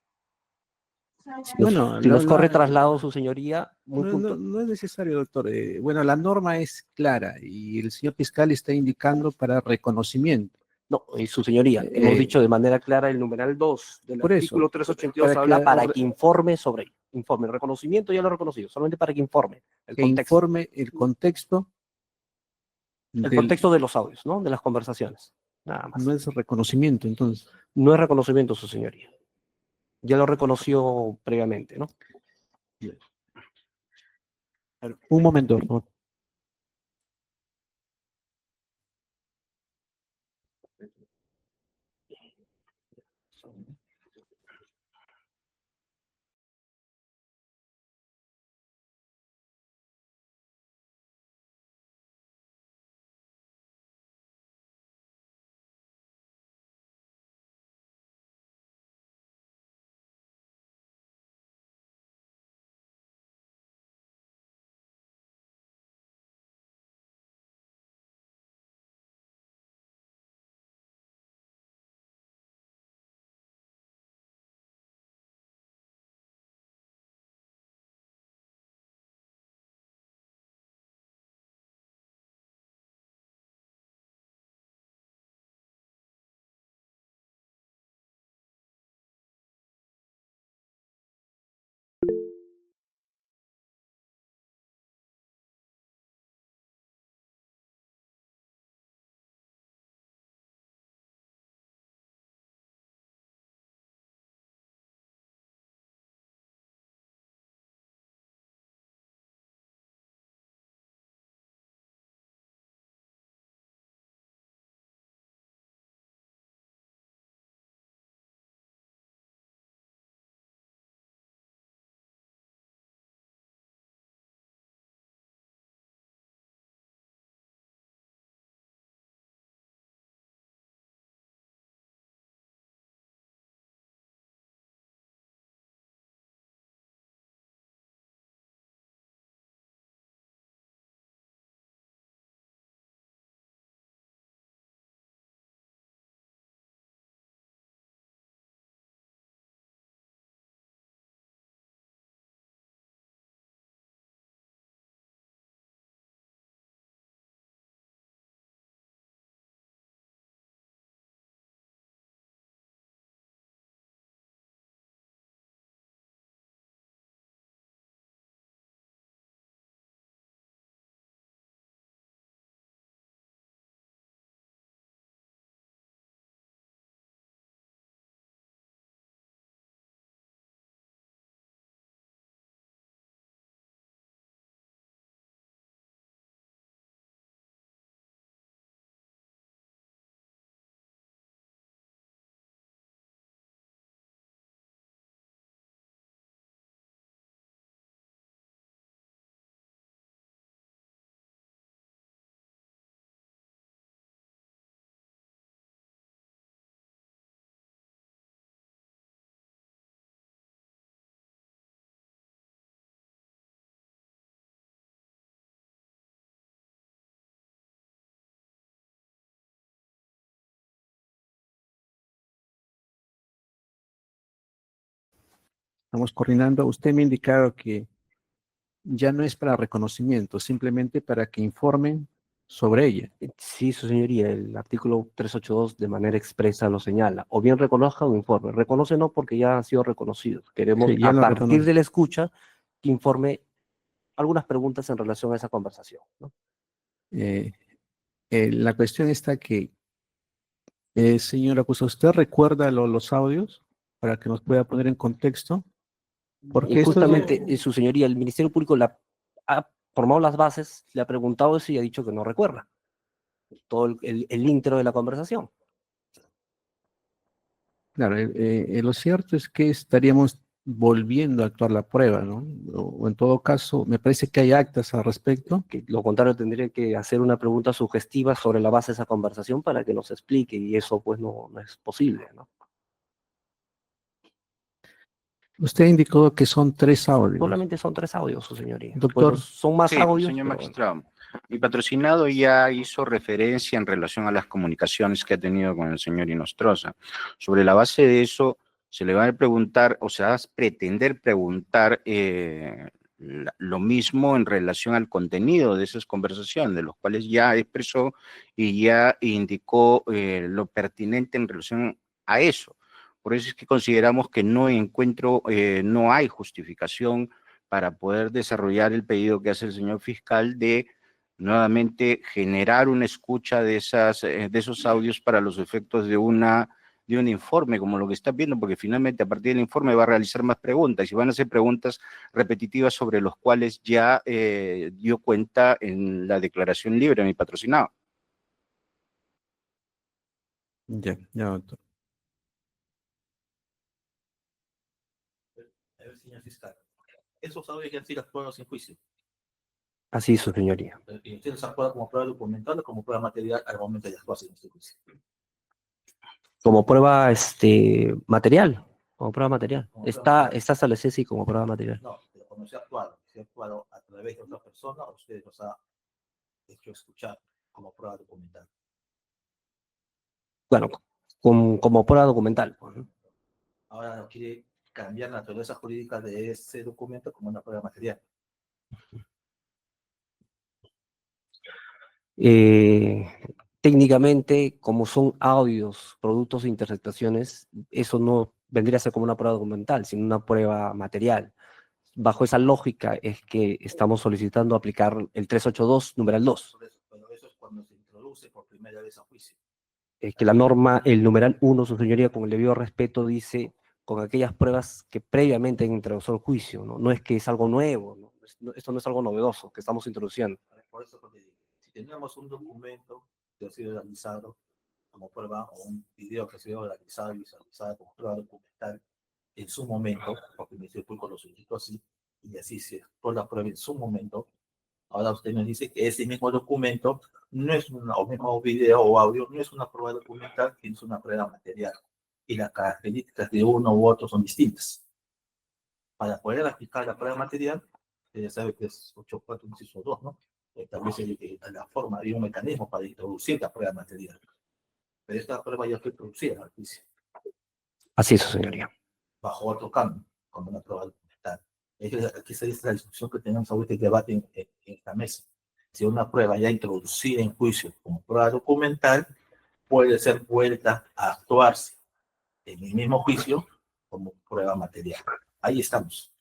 Bueno, si nos corre traslado, su señoría, no es necesario, doctor. Bueno, la norma es clara y el señor fiscal está indicando para reconocimiento. No, su señoría, hemos dicho de manera clara el numeral 2 del por eso, artículo 382 habla para que informe sobre ello. informe. El reconocimiento ya lo he reconocido, solamente para que informe el Que contexto. informe el contexto. El contexto de los audios, ¿no? De las conversaciones. Nada más. No es reconocimiento, entonces. No es reconocimiento, su señoría. Ya lo reconoció previamente, ¿no? Un momento, por favor. Estamos coordinando. Usted me ha indicado que ya no es para reconocimiento, simplemente para que informen sobre ella. Sí, su señoría, el artículo 382 de manera expresa lo señala. O bien reconozca o informe. Reconoce no porque ya han sido reconocidos. Queremos, Sí, ya a lo partir reconoce. de la escucha, que informe algunas preguntas en relación a esa conversación, ¿no? La cuestión está que, señora, pues ¿usted recuerda los audios para que nos pueda poner en contexto? Porque Y esto es justamente, su señoría, el Ministerio Público ha formado las bases, le ha preguntado eso y ha dicho que no recuerda todo el intro de la conversación. claro, lo cierto es que estaríamos volviendo a actuar la prueba, ¿no? O en todo caso, me parece que hay actas al respecto. Que lo contrario, tendría que hacer una pregunta sugestiva sobre la base de esa conversación para que nos explique, y eso pues no es posible, ¿no? Usted indicó que son 3 audios. Solamente son 3 audios, su señoría. Doctor. Pues son más Sí, audios. señor pero- magistrado. Mi patrocinado ya hizo referencia en relación a las comunicaciones que ha tenido con el señor Inostroza. Sobre la base de eso, se le va a preguntar, o se va a pretender preguntar lo mismo en relación al contenido de esas conversaciones, de los cuales ya expresó y ya indicó lo pertinente en relación a eso. Por eso es que consideramos que no hay justificación para poder desarrollar el pedido que hace el señor fiscal de nuevamente generar una escucha de esos audios para los efectos de un informe, como lo que está viendo, porque finalmente a partir del informe va a realizar más preguntas y van a ser preguntas repetitivas sobre los cuales ya dio cuenta en la declaración libre de mi patrocinado. Ya, ya, doctor. A ver, señor fiscal. Esos audios ya han sido actuados en juicio. Así, su señoría. Y ustedes han actuado como prueba documental o como prueba material al momento de actuarse en este juicio. Como prueba material. Como prueba material. Como prueba material. Está establecido así como prueba material. No, pero cuando se ha actuado a través de otra persona, usted los ha hecho escuchar como prueba documental. Bueno, como prueba documental. Pues, ¿no? Ahora no quiere cambiar la naturaleza jurídica de ese documento como una prueba material. Técnicamente, como son audios, productos de interceptaciones, eso no vendría a ser como una prueba documental, sino una prueba material. Bajo esa lógica es que estamos solicitando aplicar el 382, numeral 2. Pero eso es cuando se introduce por primera vez a juicio. Es que la norma, el numeral 1, su señoría, con el debido respeto, dice con aquellas pruebas que previamente han introducido el juicio, ¿no? No es que es algo nuevo, ¿no? Esto no es algo novedoso que estamos introduciendo. Por eso, porque si tenemos un documento que ha sido realizado como prueba o un video que ha sido realizado y visualizado como prueba documental en su momento, porque el Ministerio Público lo solicitó así, y así se actuó la prueba en su momento, ahora usted me dice que ese mismo documento no es o mismo video o audio, no es una prueba documental, sino es una prueba material. Y las características de uno u otro son distintas. Para poder aplicar la prueba material, ya sabe que es 8.4 inciso 2, ¿no? Establece la forma y un mecanismo para introducir la prueba material. Pero esta prueba ya fue introducida al juicio. Así es, su señoría. Bajo otro cambio, como una prueba documental. Aquí se dice la discusión que tenemos ahorita y debate en esta mesa. Si una prueba ya introducida en juicio como prueba documental, puede ser vuelta a actuarse en el mismo juicio como prueba material. Ahí estamos.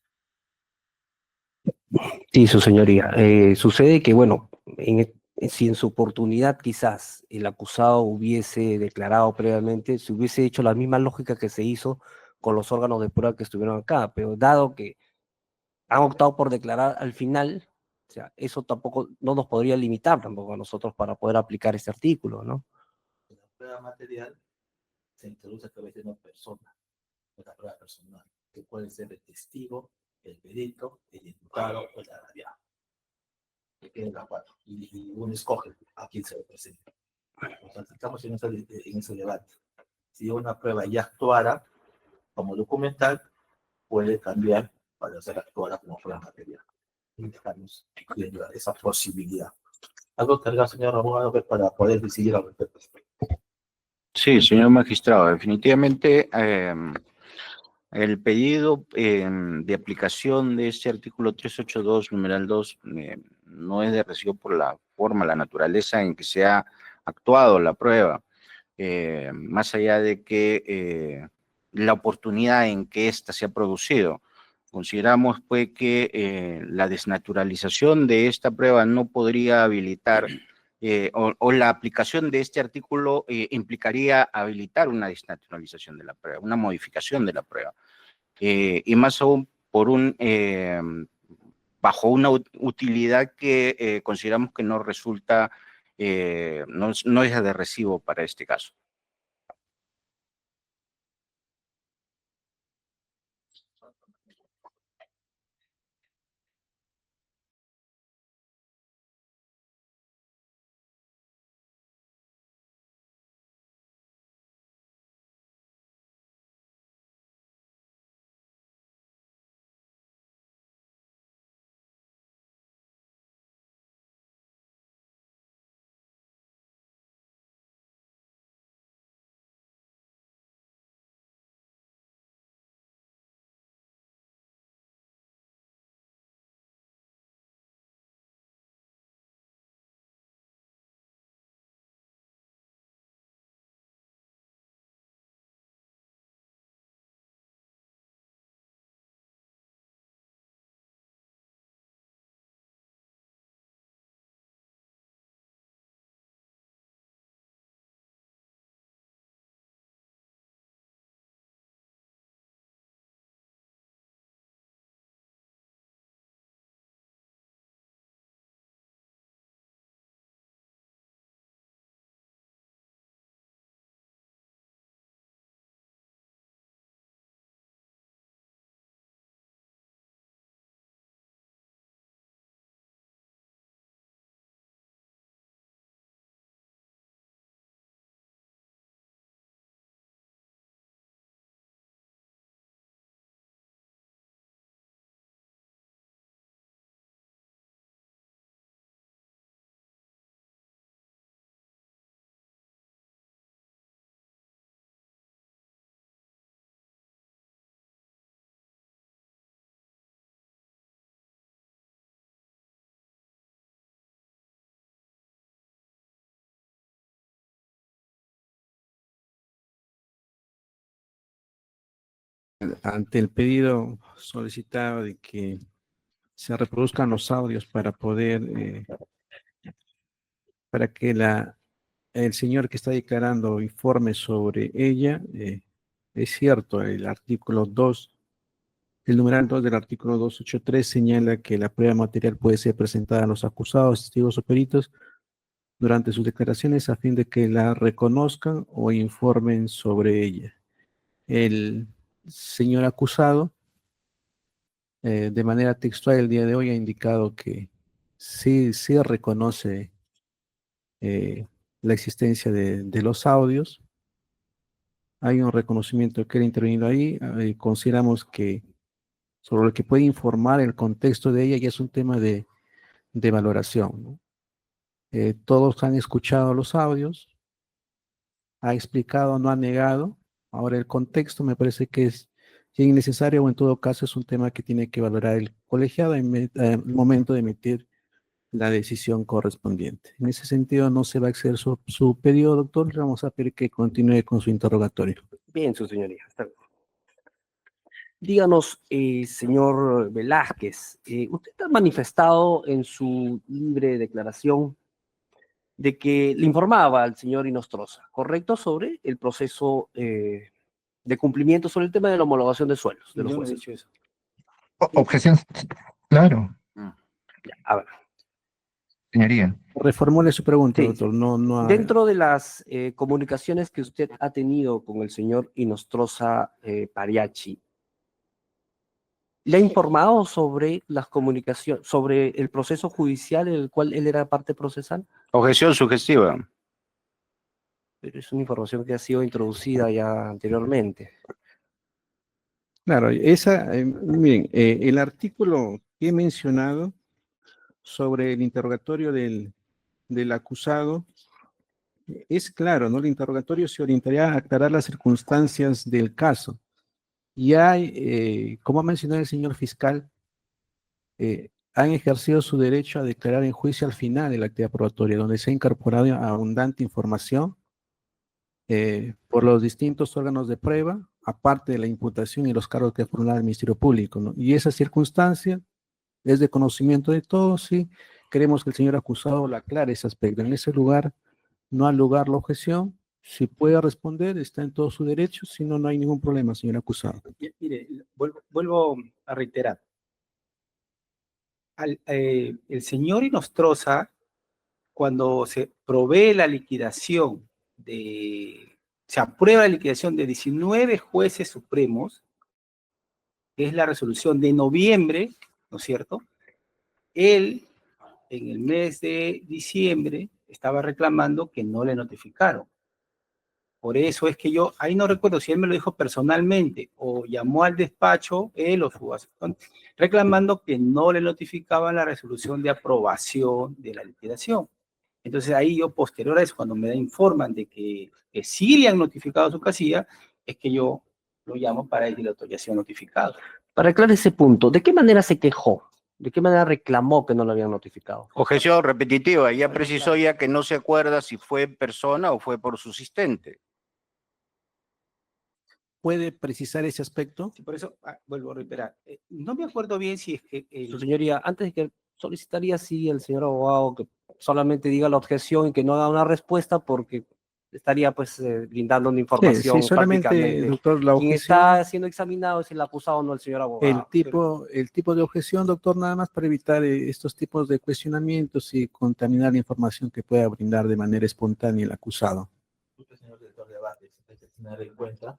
Sí, su señoría. Sucede que, bueno, si en su oportunidad quizás el acusado hubiese declarado previamente, se hubiese hecho la misma lógica que se hizo con los órganos de prueba que estuvieron acá, pero dado que han optado por declarar al final, o sea, eso tampoco no nos podría limitar tampoco a nosotros para poder aplicar este artículo, ¿no? La prueba material se introduce a través de una persona, de la prueba personal, que puede ser el testigo, el perito, el imputado o el agraviado. Que queden las cuatro. Y uno escoge a quién se le presenta. Estamos en ese debate. Si una prueba ya actuara como documental, puede cambiar para ser actuada como prueba material. Y estamos viendo esa posibilidad. Algo que haga, señor abogado, para poder decidir al respecto. Sí, señor magistrado, definitivamente el pedido de aplicación de este artículo 382, numeral 2, no es de recibo por la forma, la naturaleza en que se ha actuado la prueba, más allá de que la oportunidad en que ésta se ha producido. Consideramos pues que la desnaturalización de esta prueba no podría habilitar o la aplicación de este artículo implicaría habilitar una desnaturalización de la prueba, una modificación de la prueba. Y más aún bajo una utilidad que consideramos que no resulta, no es de recibo para este caso. Ante el pedido solicitado de que se reproduzcan los audios para poder, para que el señor que está declarando informe sobre ella, es cierto, el artículo 2, el numeral 2 del artículo 283 señala que la prueba material puede ser presentada a los acusados, testigos o peritos durante sus declaraciones a fin de que la reconozcan o informen sobre ella. El señor acusado, de manera textual el día de hoy ha indicado que sí reconoce la existencia de los audios. Hay un reconocimiento que él ha intervenido ahí. Consideramos que sobre lo que puede informar el contexto de ella ya es un tema de valoración, ¿no? Todos han escuchado los audios, ha explicado, no ha negado. Ahora el contexto me parece que es innecesario o en todo caso es un tema que tiene que valorar el colegiado en el momento de emitir la decisión correspondiente. En ese sentido no se va a exceder su pedido, doctor. Le vamos a pedir que continúe con su interrogatorio. Bien, su señoría. Está bien. Díganos, señor Velázquez, usted ha manifestado en su libre declaración de que le informaba al señor Inostroza, ¿correcto?, sobre el proceso de cumplimiento, sobre el tema de la homologación de suelos de los Yo no he jueces. dicho eso. Objeción, claro, Ya, a ver. señoría. Reformule su pregunta, Sí. doctor. No ha- Dentro de las comunicaciones que usted ha tenido con el señor Inostroza Pariachi, ¿le ha informado sobre las comunicaciones, sobre el proceso judicial en el cual él era parte procesal? Objeción sugestiva. Pero es una información que ha sido introducida ya anteriormente. Claro, miren, el artículo que he mencionado sobre el interrogatorio del acusado es claro, ¿no? El interrogatorio se orientaría a aclarar las circunstancias del caso. Y hay, como ha mencionado el señor fiscal, han ejercido su derecho a declarar en juicio al final de la actividad probatoria, donde se ha incorporado abundante información por los distintos órganos de prueba, aparte de la imputación y los cargos que formula el Ministerio Público, ¿no? Y esa circunstancia es de conocimiento de todos y queremos que el señor acusado la aclare ese aspecto. En ese lugar no ha lugar la objeción. Si puede responder, está en todo su derecho, si no, no hay ningún problema, señor acusado. Mire, vuelvo a reiterar. El señor Inostroza, cuando se provee la liquidación se aprueba la liquidación de 19 jueces supremos, que es la resolución de noviembre, ¿no es cierto? Él, en el mes de diciembre, estaba reclamando que no le notificaron. Por eso es que yo, ahí no recuerdo si él me lo dijo personalmente o llamó al despacho, él o su asesor, reclamando que no le notificaban la resolución de aprobación de la liquidación. Entonces ahí yo, posterior a eso, cuando me informan de que sí le han notificado su casilla, es que yo lo llamo para decir la autorización notificada. Para aclarar ese punto, ¿de qué manera se quejó? ¿De qué manera reclamó que no lo habían notificado? Objeción repetitiva. Ya precisó ya que no se acuerda si fue en persona o fue por su asistente. ¿Puede precisar ese aspecto? Sí, por eso vuelvo a reiterar. No me acuerdo bien si es que... Su señoría, antes de que solicitaría sí el señor abogado que solamente diga la objeción y que no haga una respuesta porque estaría pues brindando una información. Sí, solamente, prácticamente. doctor, la Quien objeción. está siendo examinado es el acusado, no el señor abogado. El tipo de objeción, doctor, nada más para evitar estos tipos de cuestionamientos y contaminar la información que pueda brindar de manera espontánea el acusado. Señor director de debate, hay que tener en cuenta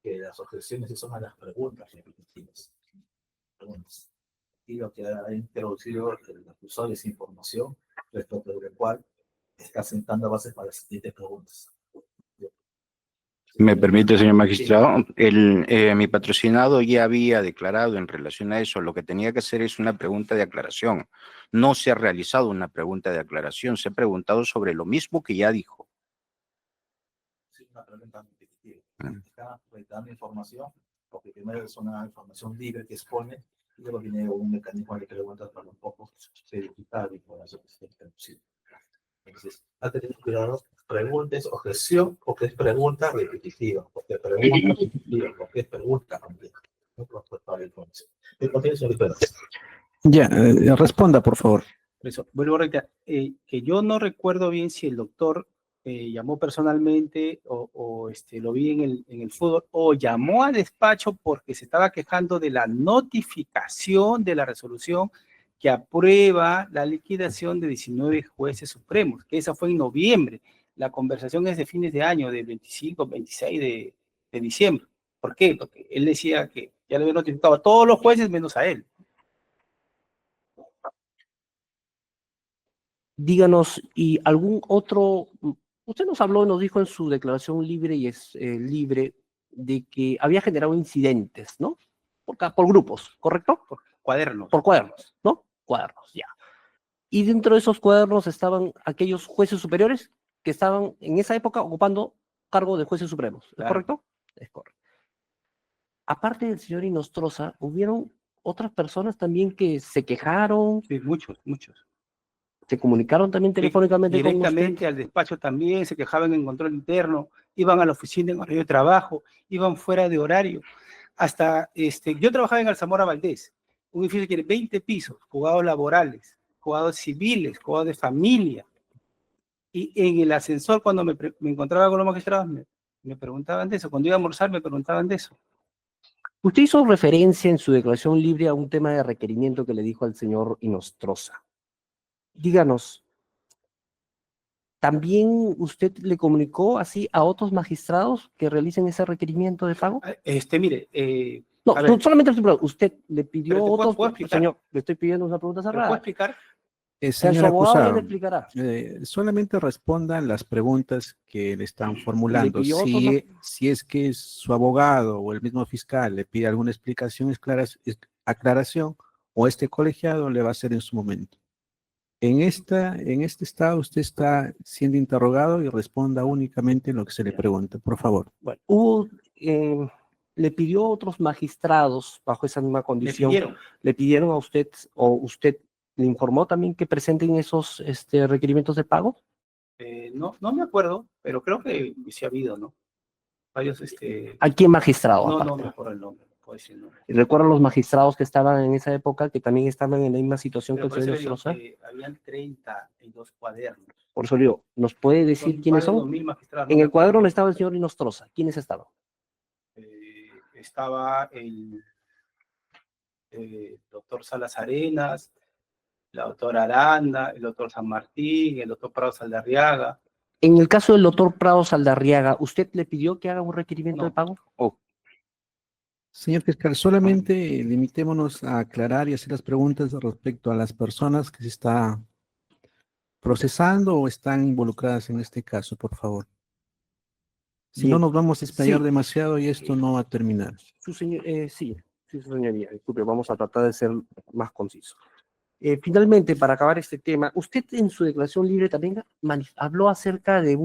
que las objeciones son a las preguntas repetitivas. Y lo que ha introducido el acusado es información respecto de la cual está sentando bases para las siguientes preguntas. ¿Me permite, señor magistrado? Mi patrocinado ya había declarado en relación a eso. Lo que tenía que hacer es una pregunta de aclaración. No se ha realizado una pregunta de aclaración. Se ha preguntado sobre lo mismo que ya dijo. Sí, una pregunta repetitiva. Está dando información, porque primero es una información libre que expone, y luego viene un mecanismo de preguntas para un poco verificar la información que está introducida. Entonces, ha tenido cuidado, preguntas, objeción, porque es pregunta repetitiva, porque es pregunta repetitiva, porque es pregunta compleja. Ya, responda, por favor. Por eso, vuelvo a reiterar, que yo no recuerdo bien si el doctor llamó personalmente o lo vi en el fútbol o llamó al despacho porque se estaba quejando de la notificación de la resolución que aprueba la liquidación de 19 jueces supremos, que esa fue en noviembre. La conversación es de fines de año, del 25, 26 de diciembre. ¿Por qué? Porque él decía que ya le había notificado a todos los jueces menos a él. Díganos, ¿y algún otro? Usted nos habló, nos dijo en su declaración libre y es libre de que había generado incidentes, ¿no? Por grupos, ¿correcto? Por cuadernos. Por cuadernos, ¿no? Cuadernos, ya. Y dentro de esos cuadernos estaban aquellos jueces superiores que estaban en esa época ocupando cargo de jueces supremos, ¿es Claro. correcto? Es correcto. Aparte del señor Inostroza, ¿hubieron otras personas también que se quejaron? Sí, muchos. ¿Se comunicaron también telefónicamente con usted? Directamente al despacho también, se quejaban en control interno, iban a la oficina en horario de trabajo, iban fuera de horario. Hasta, yo trabajaba en Alzamora Valdés, un edificio que tiene 20 pisos, juzgados laborales, juzgados civiles, juzgados de familia. Y en el ascensor, cuando me encontraba con los magistrados, me preguntaban de eso. Cuando iba a almorzar, me preguntaban de eso. Usted hizo referencia en su declaración libre a un tema de requerimiento que le dijo al señor Inostroza. Díganos, ¿también usted le comunicó así a otros magistrados que realicen ese requerimiento de pago? Mire, No, a ver, solamente estoy preguntando, usted le pidió pero a te otros, puedo explicar. señor, le estoy pidiendo una pregunta ¿me puedo cerrada. explicar? Señor Su abogado ya acusado, le explicará. solamente respondan las preguntas que le están formulando. pidió otro Si es que su abogado o el mismo fiscal le pide alguna explicación, aclaración, o este colegiado le va a hacer en su momento. En este estado usted está siendo interrogado y responda únicamente lo que se le pregunta, por favor. Bueno, le pidió a otros magistrados bajo esa misma condición. Le pidieron a usted, o usted le informó también que presenten esos requerimientos de pago. No me acuerdo, pero creo que sí ha habido, ¿no? Varios, ¿A quién magistrado? No aparte? me acuerdo el nombre, no puedo decir el nombre. ¿Y recuerdan los magistrados que estaban en esa época, que también estaban en la misma situación Pero que por el eso señor le digo Inostroza? que habían 32 cuadernos. Por eso le digo, ¿nos puede decir Son quiénes más de son? 2000 magistrados, En no el me cuaderno acuerdo. estaba el señor Inostroza. ¿Quiénes estaban? Estaba el doctor Salas Arenas, la doctora Aranda, el doctor San Martín, el doctor Prado Saldarriaga. En el caso del doctor Prado Saldarriaga, ¿usted le pidió que haga un requerimiento de pago? Señor fiscal, solamente limitémonos a aclarar y hacer las preguntas respecto a las personas que se está procesando o están involucradas en este caso, por favor. Si Bien. no, nos vamos a explayar Sí. demasiado y esto no va a terminar. Sí, su señoría, disculpe, vamos a tratar de ser más concisos. Finalmente, para acabar este tema, usted en su declaración libre también habló acerca de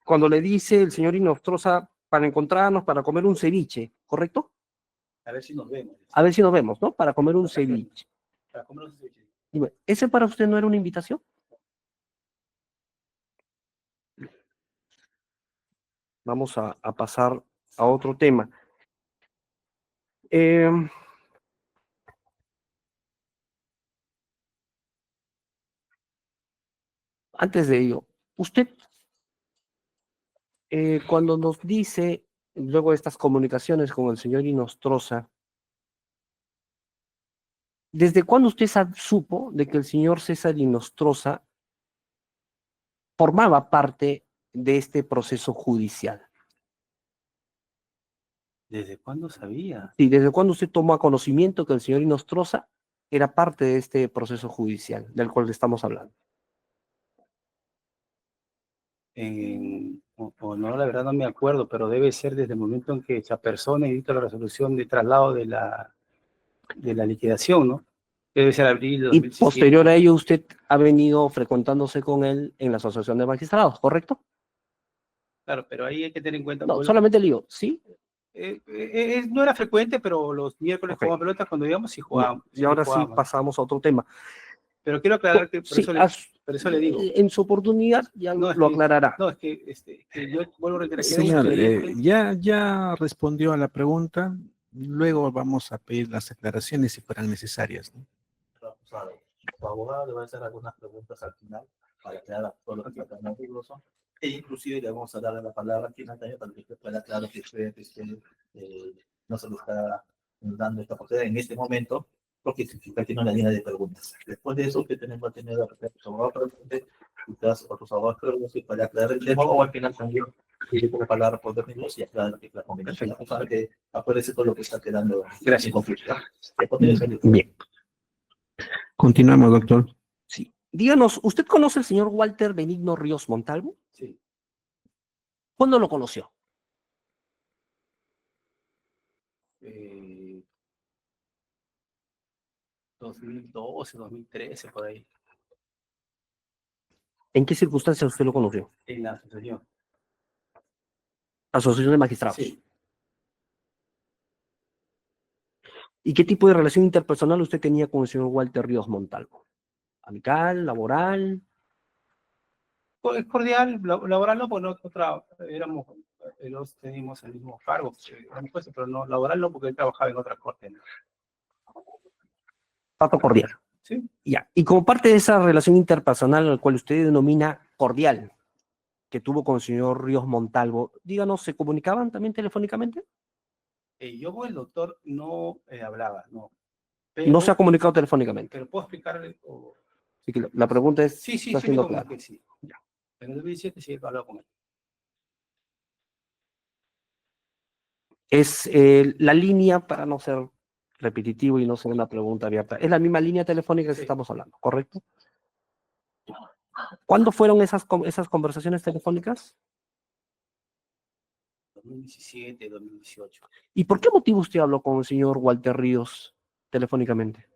cuando le dice el señor Inostroza para encontrarnos, para comer un ceviche, ¿correcto? A ver si nos vemos. A ver si nos vemos, ¿no? Para comer un ceviche. Para comer un ceviche. Dime, ¿ese para usted no era una invitación? Vamos a pasar a otro tema. Antes de ello, usted, cuando nos dice, luego de estas comunicaciones con el señor Inostroza, ¿desde cuándo usted supo de que el señor César Inostroza formaba parte de este proceso judicial? ¿Desde cuándo sabía? Sí, ¿desde cuándo usted tomó a conocimiento que el señor Inostroza era parte de este proceso judicial del cual le estamos hablando? No, la verdad no me acuerdo, pero debe ser desde el momento en que esa persona edita la resolución de traslado de la liquidación, ¿no? Debe ser abril de Y 2017. posterior a ello, usted ha venido frecuentándose con él en la Asociación de Magistrados, ¿correcto? Claro, pero ahí hay que tener en cuenta. No, solamente le digo, ¿sí? No era frecuente, pero los miércoles jugábamos pelota cuando íbamos y jugábamos. Y ahora sí pasamos a otro tema. Pero quiero aclarar que por, Sí, eso le digo. en su oportunidad ya No, es lo que- aclarará. No, es que yo vuelvo a reiterar. que era un Señor, expediente. ya respondió a la pregunta. Luego vamos a pedir las aclaraciones si fueran necesarias, ¿no? Su abogado le va a hacer algunas preguntas al final para aclarar todo lo que está tan riguroso. E inclusive le vamos a darle la palabra al final también para que usted pueda aclarar que usted no se lo está dando esta oportunidad en este momento, porque significa que no la línea de preguntas. Después de eso, que tenemos que tener a su abogado presente, quizás otros abogados preguntas para aclarar el tema, o al final también tiene la palabra por términos y aclarar la combinación para que acuérdese todo lo que está quedando en conflicto. Bien. Continuamos, doctor. Sí. Díganos, ¿usted conoce al señor Walter Benigno Ríos Montalvo? Sí. ¿Cuándo lo conoció? 2012, 2013, por ahí, ¿En qué circunstancias usted lo conoció? en la asociación. Asociación de Magistrados. Sí. ¿Y qué tipo de relación interpersonal usted tenía con el señor Walter Ríos Montalvo? ¿Amical, laboral? Es cordial, laboral no, pues éramos, los teníamos el mismo cargo, pero no, laboral no, porque él trabajaba en otra corte. ¿No? Trato cordial. Sí. Ya. Y como parte de esa relación interpersonal, al cual usted denomina cordial, que tuvo con el señor Ríos Montalvo, díganos, ¿se comunicaban también telefónicamente? Yo con el doctor no hablaba, no. No se ha comunicado telefónicamente. Pero puedo explicarle. Así que la pregunta es, Sí, está siendo me clara. comuniqué, sí. Ya. En el 2017 sí he hablado con él. Es la línea, para no ser repetitivo y no ser una pregunta abierta, es la misma línea telefónica que estamos hablando, ¿correcto? ¿Cuándo fueron esas conversaciones telefónicas? 2017, 2018. ¿Y por qué motivo usted habló con el señor Walter Ríos telefónicamente?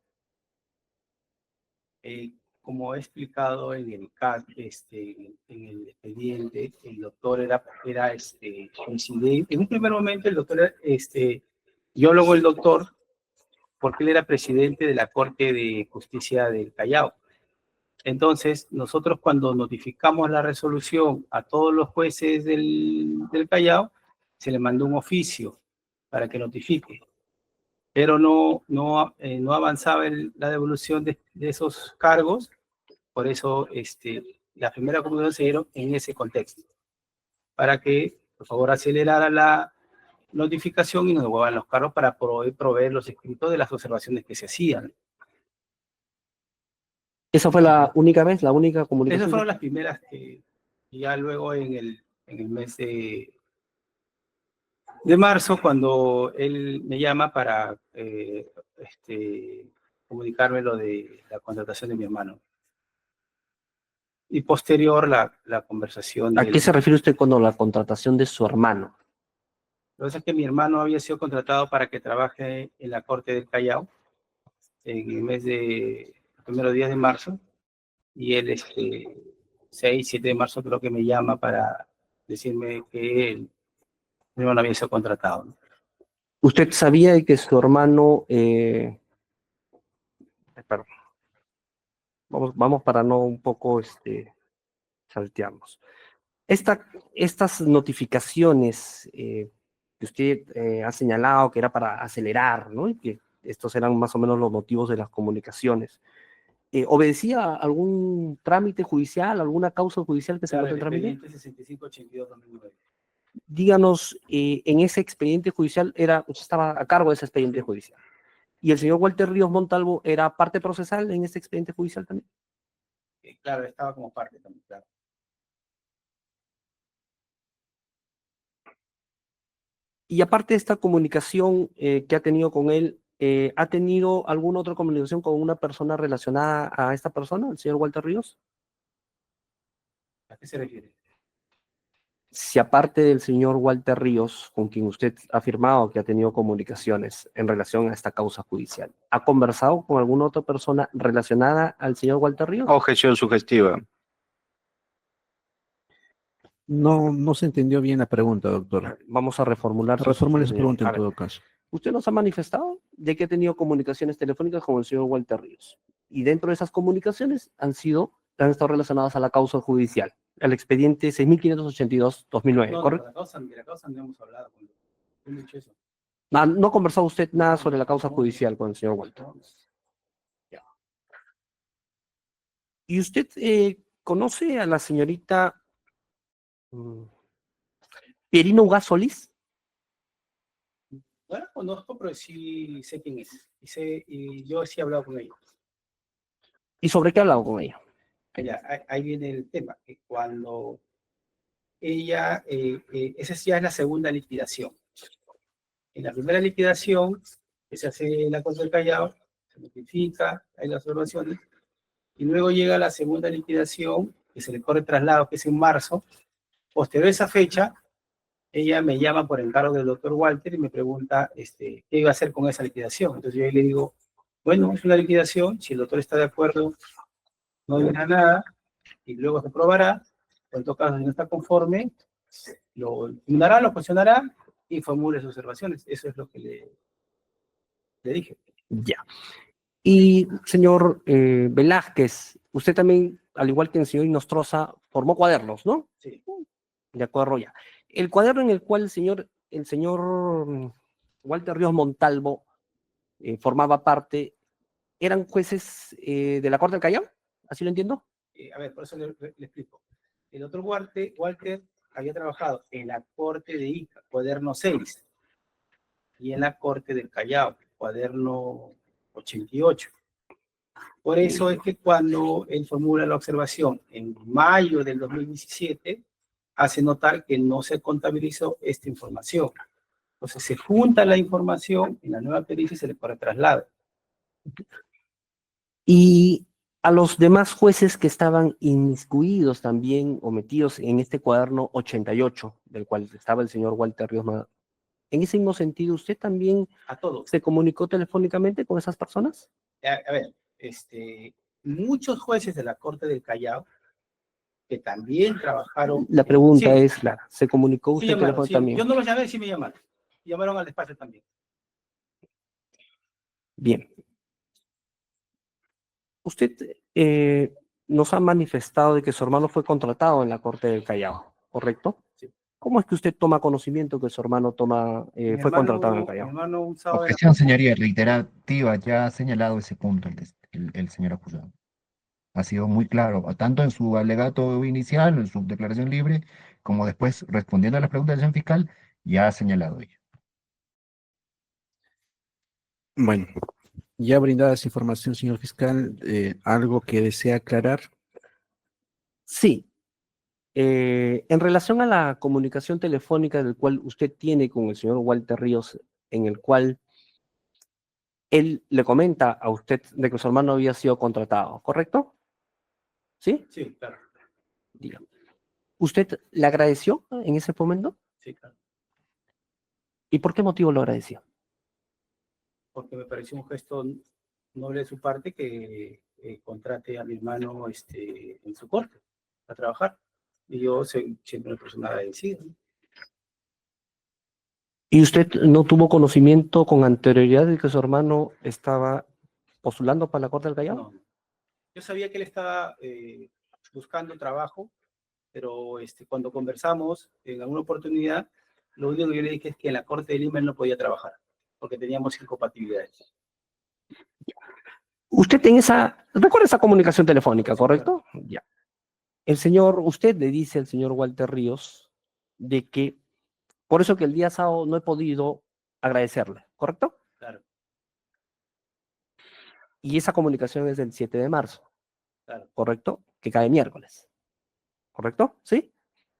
Como he explicado en el en el expediente, el doctor era coincidente. En un primer momento el doctor yo hablo con el doctor porque él era presidente de la Corte de Justicia del Callao. Entonces, nosotros cuando notificamos la resolución a todos los jueces del Callao, se le mandó un oficio para que notifique, pero no avanzaba la devolución de esos cargos. Por eso la primera comunicación se dieron en ese contexto, para que por favor acelerara la notificación y nos devuelvan los cargos para poder proveer los escritos de las observaciones que se hacían. ¿Esa fue la única vez, la única comunicación? Esas fueron las primeras que ya luego en el mes de marzo, cuando él me llama para comunicarme lo de la contratación de mi hermano. Y posterior la conversación. ¿A qué se refiere usted con la contratación de su hermano? Lo que pasa es que mi hermano había sido contratado para que trabaje en la Corte del Callao en el mes de primeros días de marzo, y él 6, 7 de marzo creo que me llama para decirme que mi hermano había sido contratado, ¿no? ¿Usted sabía que su hermano... perdón. Vamos para no un poco saltearnos. Estas notificaciones que usted ha señalado que era para acelerar, ¿no? Y que estos eran más o menos los motivos de las comunicaciones. ¿Obedecía a algún trámite judicial, alguna causa judicial que se encuentra en trámite? Expediente 6582-2009. Díganos, en ese expediente judicial, usted estaba a cargo de ese expediente judicial. ¿Y el señor Walter Ríos Montalvo era parte procesal en ese expediente judicial también? Claro, estaba como parte también, claro. Y aparte de esta comunicación que ha tenido con él, ¿ha tenido alguna otra comunicación con una persona relacionada a esta persona, el señor Walter Ríos? ¿A qué se refiere? Si aparte del señor Walter Ríos, con quien usted ha afirmado que ha tenido comunicaciones en relación a esta causa judicial, ¿ha conversado con alguna otra persona relacionada al señor Walter Ríos? Objeción sugestiva. No se entendió bien la pregunta, doctor. Vamos a reformular. Reformule su señor. pregunta A en ver, todo caso. Usted nos ha manifestado de que ha tenido comunicaciones telefónicas con el señor Walter Ríos. Y dentro de esas comunicaciones han estado relacionadas a la causa judicial, al expediente 6582-2009, No, ¿correcto? de la causa no hemos hablado. No he dicho eso. ¿No ha conversado usted nada sobre la causa judicial con el señor Walter? Ya. ¿Y usted conoce a la señorita Pierina Ugaz Solís? No la conozco, pero sí sé quién es. Y yo sí he hablado con ella. ¿Y sobre qué ha hablado con ella? Ahí viene el tema, que cuando ella, esa ya es la segunda liquidación. En la primera liquidación, que se hace en la Corte del Callao, se notifica, hay las observaciones, y luego llega la segunda liquidación, que se le corre traslado, que es en marzo. Posterior a esa fecha, ella me llama por encargo del doctor Walter y me pregunta qué iba a hacer con esa liquidación. Entonces yo le digo, bueno, es una liquidación, si el doctor está de acuerdo, no dirá nada, y luego se aprobará. En todo caso, si no está conforme, lo impugnará, lo cuestionará y formule sus observaciones. Eso es lo que le dije. Ya. Y, señor Velázquez, usted también, al igual que el señor Inostroza, formó cuadernos, ¿no? Sí. De acuerdo, ya. El cuaderno en el cual el señor Walter Ríos Montalvo formaba parte, ¿eran jueces de la Corte del Callao? ¿Así lo entiendo? A ver, por eso le explico. El doctor Walter había trabajado en la Corte de Ica, cuaderno 6, y en la Corte del Callao, cuaderno 88. Por eso es que cuando él formula la observación en mayo del 2017, hace notar que no se contabilizó esta información. Entonces se junta la información en la nueva pericia y se le corre traslado. Y a los demás jueces que estaban inmiscuidos también o metidos en este cuaderno 88, del cual estaba el señor Walter Ríos Montalvo, en ese mismo sentido, ¿usted también A todos. se comunicó telefónicamente con esas personas? A ver, muchos jueces de la Corte del Callao que también trabajaron. La pregunta Sí, es clara, ¿se comunicó sí usted llamaron, telefónicamente sí. también? Yo no los llamé, sí me llamaron. Llamaron al despacho también. Bien. Usted nos ha manifestado de que su hermano fue contratado en la Corte del Callao, ¿correcto? Sí. ¿Cómo es que usted toma conocimiento que su hermano fue contratado en el Mi Callao? hermano un sábado de la Objeción, señoría, reiterativa, ya ha señalado ese punto el señor acusado. Ha sido muy claro, tanto en su alegato inicial, en su declaración libre, como después respondiendo a las preguntas del señor fiscal, ya ha señalado ello. Bueno, ya brindada esa información, señor fiscal, ¿algo que desea aclarar? Sí. En relación a la comunicación telefónica del cual usted tiene con el señor Walter Ríos, en el cual él le comenta a usted de que su hermano había sido contratado, ¿correcto? ¿Sí? Sí, claro. Diga. ¿Usted le agradeció en ese momento? Sí, claro. ¿Y por qué motivo lo agradeció? Porque me pareció un gesto noble de su parte que contrate a mi hermano en su corte a trabajar. Y yo soy siempre una persona agradecida, ¿no? ¿Y usted no tuvo conocimiento con anterioridad de que su hermano estaba postulando para la Corte del Callao? No. Yo sabía que él estaba buscando trabajo, pero cuando conversamos en alguna oportunidad, lo único que yo le dije es que en la Corte de Lima él no podía trabajar, porque teníamos incompatibilidades. Usted recuerda esa comunicación telefónica, ¿correcto? Ya. Usted le dice al señor Walter Ríos de que, por eso que el día sábado no he podido agradecerle, ¿correcto? Claro, Y esa comunicación es del 7 de marzo, claro. ¿correcto? Que cae miércoles, ¿correcto? ¿Sí?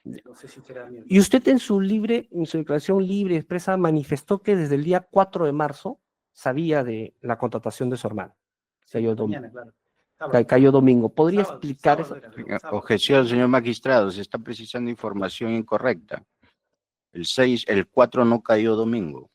No sé si será bien. Y usted en su declaración libre y expresa manifestó que desde el día 4 de marzo sabía de la contratación de su hermano. Cayó domingo. Mañana, claro. Cayó domingo. ¿Podría Sábado, explicar sábado eso? era, sábado. Objeción, señor magistrado, se está precisando información incorrecta. El 4 no cayó domingo.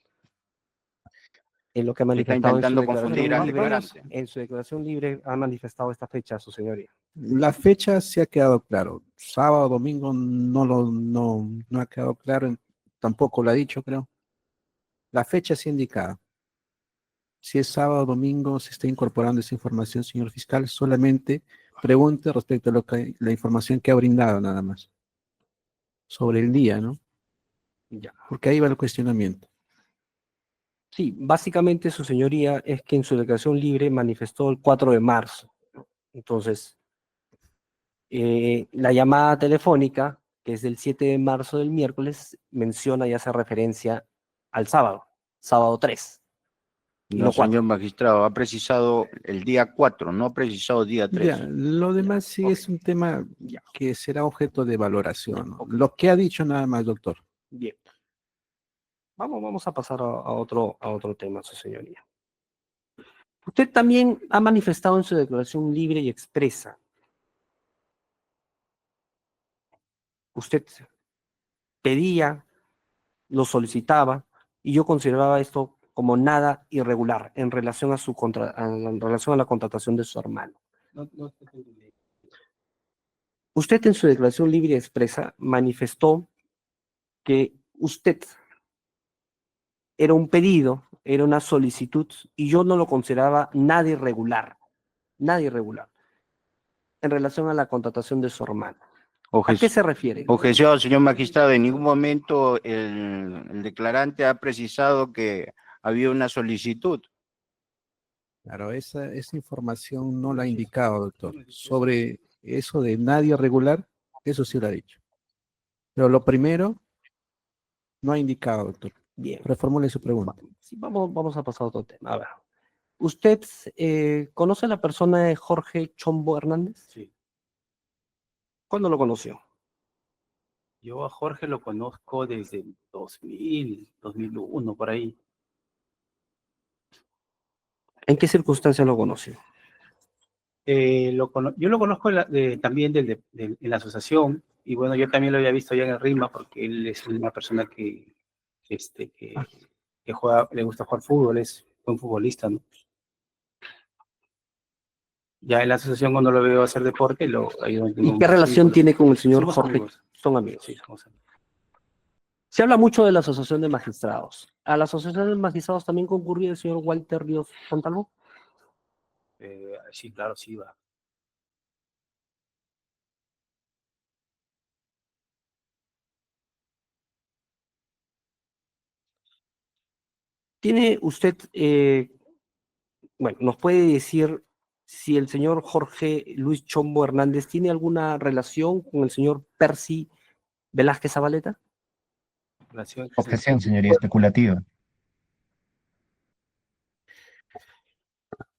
En lo que ha Se está manifestado intentando confundir al flagrante. en su declaración libre ha manifestado esta fecha, su señoría. La fecha se ha quedado claro. Sábado, domingo no ha quedado claro, tampoco lo ha dicho, creo. La fecha sí indicada. Si es sábado o domingo, se está incorporando esa información, señor fiscal, solamente pregunte respecto a la información que ha brindado nada más. Sobre el día, ¿no? Ya. Porque ahí va el cuestionamiento. Sí, básicamente su señoría es que en su declaración libre manifestó el 4 de marzo. Entonces, la llamada telefónica, que es del 7 de marzo del miércoles, menciona y hace referencia al sábado, sábado 3. No, señor magistrado, ha precisado el día 4, no ha precisado día 3. Ya, lo demás sí es un tema que será objeto de valoración, ¿no? Lo que ha dicho nada más, doctor. Bien. Vamos a pasar a otro tema, su señoría. Usted también ha manifestado en su declaración libre y expresa. Usted pedía, lo solicitaba, y yo consideraba esto como nada irregular en relación en relación a la contratación de su hermano. Usted en su declaración libre y expresa manifestó que usted era un pedido, era una solicitud, y yo no lo consideraba nada irregular en relación a la contratación de su hermano. ¿A qué se refiere? Objeción, señor magistrado, en ningún momento el declarante ha precisado que había una solicitud. Claro, esa información no la ha indicado, doctor. Sobre eso de nadie irregular, eso sí lo ha dicho. Pero lo primero, no ha indicado, doctor. Bien. Reformule su pregunta. Sí, vamos a pasar a otro tema. A ver. ¿Usted conoce a la persona de Jorge Chombo Hernández? Sí. ¿Cuándo lo conoció? Yo a Jorge lo conozco desde el 2000, 2001, por ahí. ¿En qué circunstancias lo conoció? Yo lo conozco también en la asociación, y bueno, yo también lo había visto ya en el RIMA, porque él es una persona que juega, le gusta jugar fútbol, es buen futbolista, ¿no? Ya en la asociación cuando lo veo hacer deporte, ¿Y qué relación tiene con el señor Somos Jorge? amigos. Son amigos. Sí, somos amigos. Se habla mucho de la Asociación de Magistrados. ¿A la Asociación de Magistrados también concurría el señor Walter Ríos Montalvo? Sí, claro, sí va. ¿Tiene usted, bueno, nos puede decir si el señor Jorge Luis Chombo Hernández tiene alguna relación con el señor Percy Velázquez Zabaleta? Objeción, señoría, especulativa.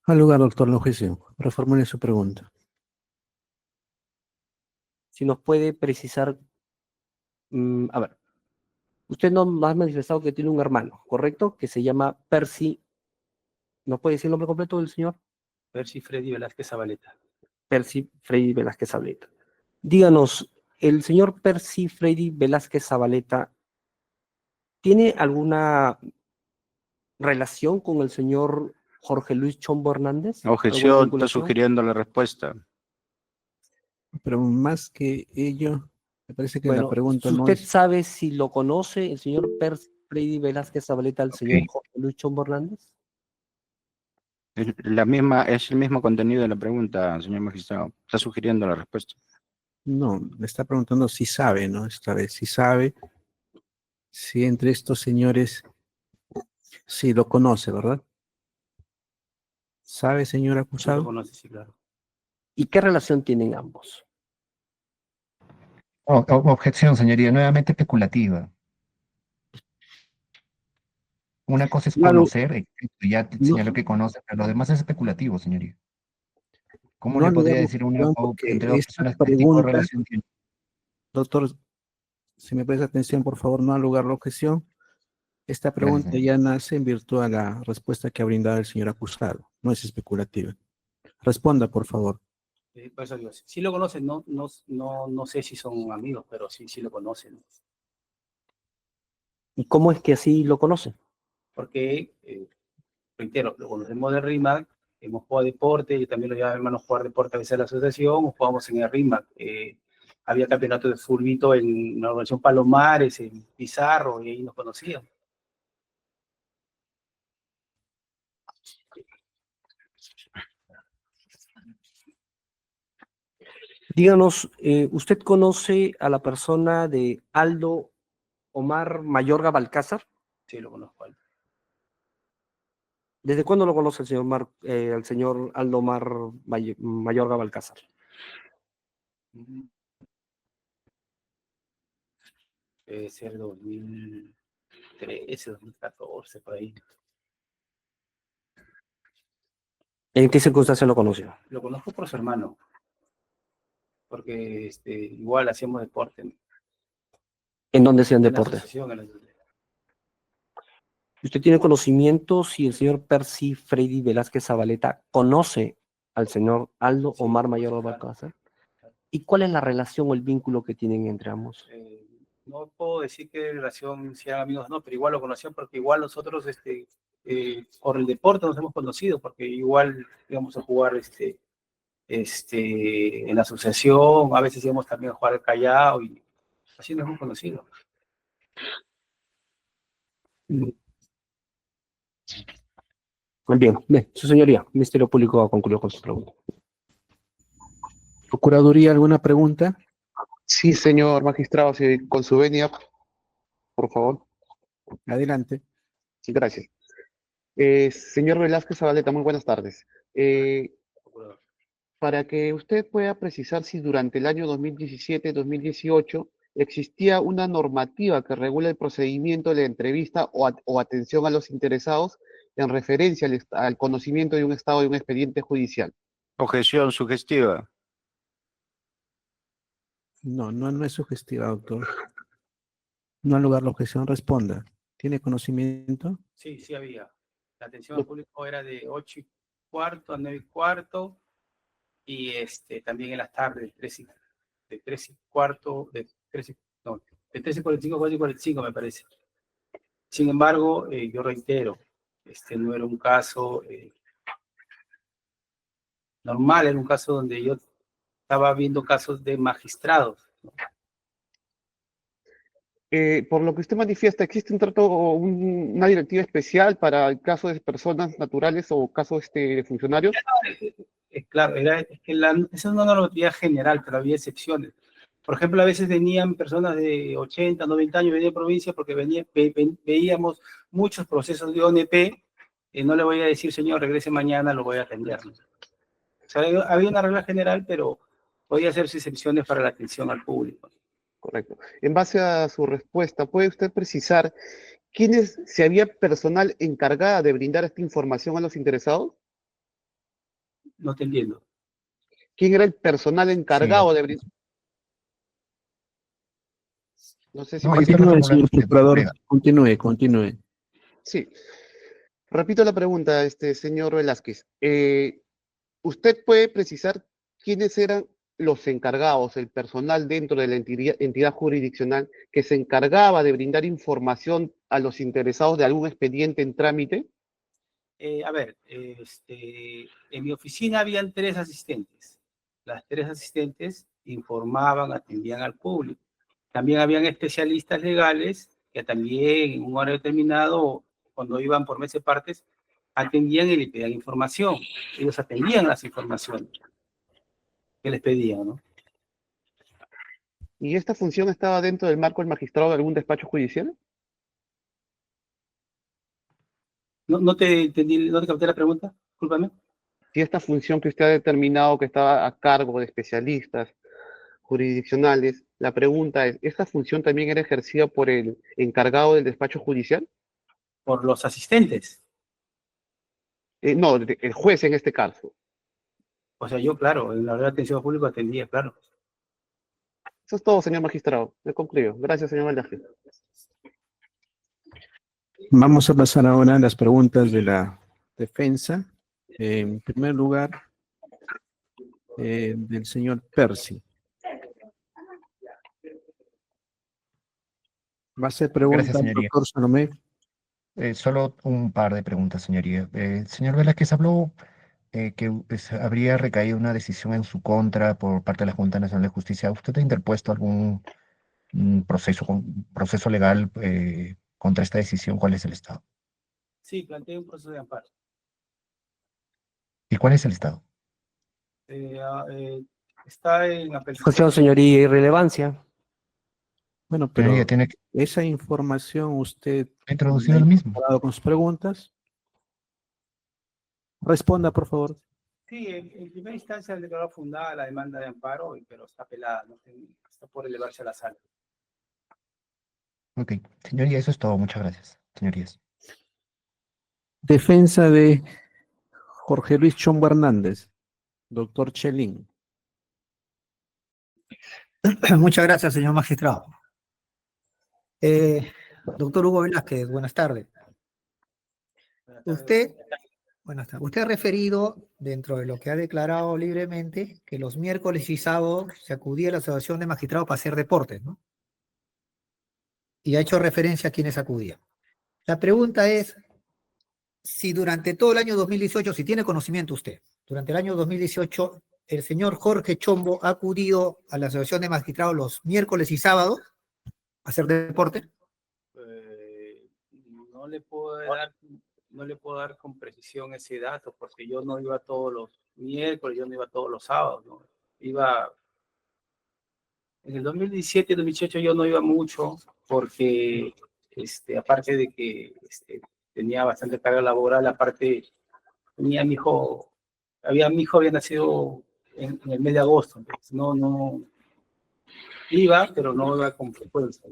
Al lugar, doctor, la objeción. Reformule su pregunta. Si nos puede precisar, a ver, usted nos ha manifestado que tiene un hermano, ¿correcto? Que se llama Percy, ¿nos puede decir el nombre completo del señor? Percy Freddy Velázquez Zabaleta. Percy Freddy Velázquez Zabaleta. Díganos, ¿el señor Percy Freddy Velázquez Zabaleta tiene alguna relación con el señor Jorge Luis Chombo Hernández? Objeción, está sugiriendo la respuesta. Pero más que ello, me parece que Bueno, la pregunta no ¿usted es... sabe si lo conoce el señor Percy Freddy Velázquez Zabaleta al señor Jorge Luis Chombo Hernández? Es el mismo contenido de la pregunta, señor magistrado. Está sugiriendo la respuesta. No, le está preguntando si sabe, ¿no? Esta vez, si sabe, si entre estos señores, sí lo conoce, ¿verdad? ¿Sabe, señor Sí, lo acusado? conoce, sí, claro. ¿Y qué relación tienen ambos? Objeción, señoría, nuevamente especulativa. Una cosa es Claro. conocer, ya señaló que conoce, pero lo demás es especulativo, señoría. ¿Cómo No le le podría damos decir opción porque entre dos esta personas qué tipo de pregunta, relación tiene? doctor, si me presta atención, por favor, no al lugar la objeción. Esta Gracias, pregunta señor. ya nace en virtud a la respuesta que ha brindado el señor acusado. No es especulativa. Responda, por favor. Por eso digo, sí lo conocen, no sé si son amigos, pero sí lo conocen. ¿Y cómo es que así lo conocen? Porque, reitero, lo conocemos de RIMAC, hemos jugado deporte, yo también lo llevaba a mi hermano a jugar deporte a veces en la asociación, o jugamos en el RIMAC. Había campeonato de fulbito en la organización Palomares, en Pizarro, y ahí nos conocíamos. Díganos, ¿usted conoce a la persona de Aldo Omar Mayorga Balcázar? Sí, lo conozco. ¿Desde cuándo lo conoce el señor, al señor Aldo Omar Mayorga Balcázar? Debe ser 2013, 2014, por ahí. ¿En qué circunstancia lo conoció? Lo conozco por su hermano, porque igual hacíamos deporte. ¿En dónde hacían En la deporte? asociación, en la asociación. ¿Usted tiene conocimiento si el señor Percy Freddy Velázquez Zabaleta conoce al señor Aldo Omar Mayorga Balcázar? ¿Y cuál es la relación o el vínculo que tienen entre ambos? No puedo decir qué relación sean amigos, no, pero igual lo conocían porque igual nosotros por el deporte nos hemos conocido, porque igual íbamos a jugar en la asociación, a veces íbamos también a jugar al Callao y así nos hemos conocido. Bien, su señoría, Ministerio Público concluyó con su pregunta. Procuraduría, ¿alguna pregunta? Sí, señor magistrado, con su venia, por favor. Adelante. Sí, gracias. Señor Velázquez Zabaleta, muy buenas tardes. Para que usted pueda precisar si durante el año 2017-2018 existía una normativa que regula el procedimiento de la entrevista o atención a los interesados en referencia al conocimiento de un estado de un expediente judicial. Objeción sugestiva. No es sugestiva, doctor. No al lugar la objeción, responda. ¿Tiene conocimiento? Sí, sí había. La atención al público era de 8:15 a 9:15 y también en las tardes de 3:15, de 13:45 a 4:45 me parece. Sin embargo, yo reitero, no era un caso normal, era un caso donde yo estaba viendo casos de magistrados. Por lo que usted manifiesta, ¿existe un trato o una directiva especial para el caso de personas naturales o casos de funcionarios? Claro, esa es una normativa general, pero había excepciones. Por ejemplo, a veces venían personas de 80, 90 años, venían de provincia porque veíamos muchos procesos de ONP. No le voy a decir, señor, regrese mañana, lo voy a atender. O sea, había una regla general, pero podía hacerse excepciones para la atención al público. Correcto. En base a su respuesta, ¿puede usted precisar si había personal encargada de brindar esta información a los interesados? No te entiendo. ¿Quién era el personal encargado de brindar? No sé si Continúe, señor procurador. Continúe. Sí. Repito la pregunta, señor Velázquez. ¿Usted puede precisar quiénes eran los encargados, el personal dentro de la entidad jurisdiccional que se encargaba de brindar información a los interesados de algún expediente en trámite? En mi oficina habían 3 asistentes. Las 3 asistentes informaban, atendían al público. También habían especialistas legales que también en un horario determinado, cuando iban por meses partes, atendían y le pedían información. Ellos atendían las informaciones que les pedían, ¿no? ¿Y esta función estaba dentro del marco del magistrado de algún despacho judicial? No te entendí, no te capté la pregunta, discúlpame. Si esta función que usted ha determinado que estaba a cargo de especialistas jurisdiccionales, la pregunta es, ¿esta función también era ejercida por el encargado del despacho judicial? Por los asistentes. No, el juez en este caso. O sea, yo, claro, en la hora de atención al público atendía, claro. Eso es todo, señor magistrado. Me concluyo. Gracias, señor Velázquez. Vamos a pasar ahora a las preguntas de la defensa. En primer lugar, del señor Percy. ¿Va a hacer preguntas, Gracias, señoría. doctor Salomé? Solo un par de preguntas, señoría. Señor Velázquez, habló que habría recaído una decisión en su contra por parte de la Junta Nacional de Justicia. ¿Usted ha interpuesto algún proceso legal contra esta decisión? ¿Cuál es el estado? Sí, planteé un proceso de amparo. ¿Y cuál es el estado? Está en apelación. Objeción, señoría, irrelevancia. Bueno, pero Señoría, tiene que esa información usted introducir la ha el mismo. incorporado con sus preguntas. Responda, por favor. Sí, en primera instancia el declarado fundada la demanda de amparo, pero está apelada, ¿no? Está por elevarse a la sala. Ok, señoría, eso es todo. Muchas gracias, señorías. Defensa de Jorge Luis Chombo Hernández. Doctor Chelín. Muchas gracias, señor magistrado. Doctor Hugo Velázquez, buenas tardes. Buenas tardes. Usted ha referido, dentro de lo que ha declarado libremente, que los miércoles y sábados se acudía a la Asociación de Magistrados para hacer deportes, ¿no? Y ha hecho referencia a quienes acudían. La pregunta es, si durante todo el año 2018, si tiene conocimiento usted, durante el año 2018, el señor Jorge Chombo ha acudido a la Asociación de Magistrados los miércoles y sábados a hacer deporte. No le puedo dar con precisión ese dato, porque yo no iba todos los miércoles, yo no iba todos los sábados, ¿no? Iba en el 2017 y 2018 yo no iba mucho, porque aparte de que tenía bastante carga laboral, aparte tenía mi hijo había nacido en el mes de agosto, entonces no iba, pero no iba con frecuencia.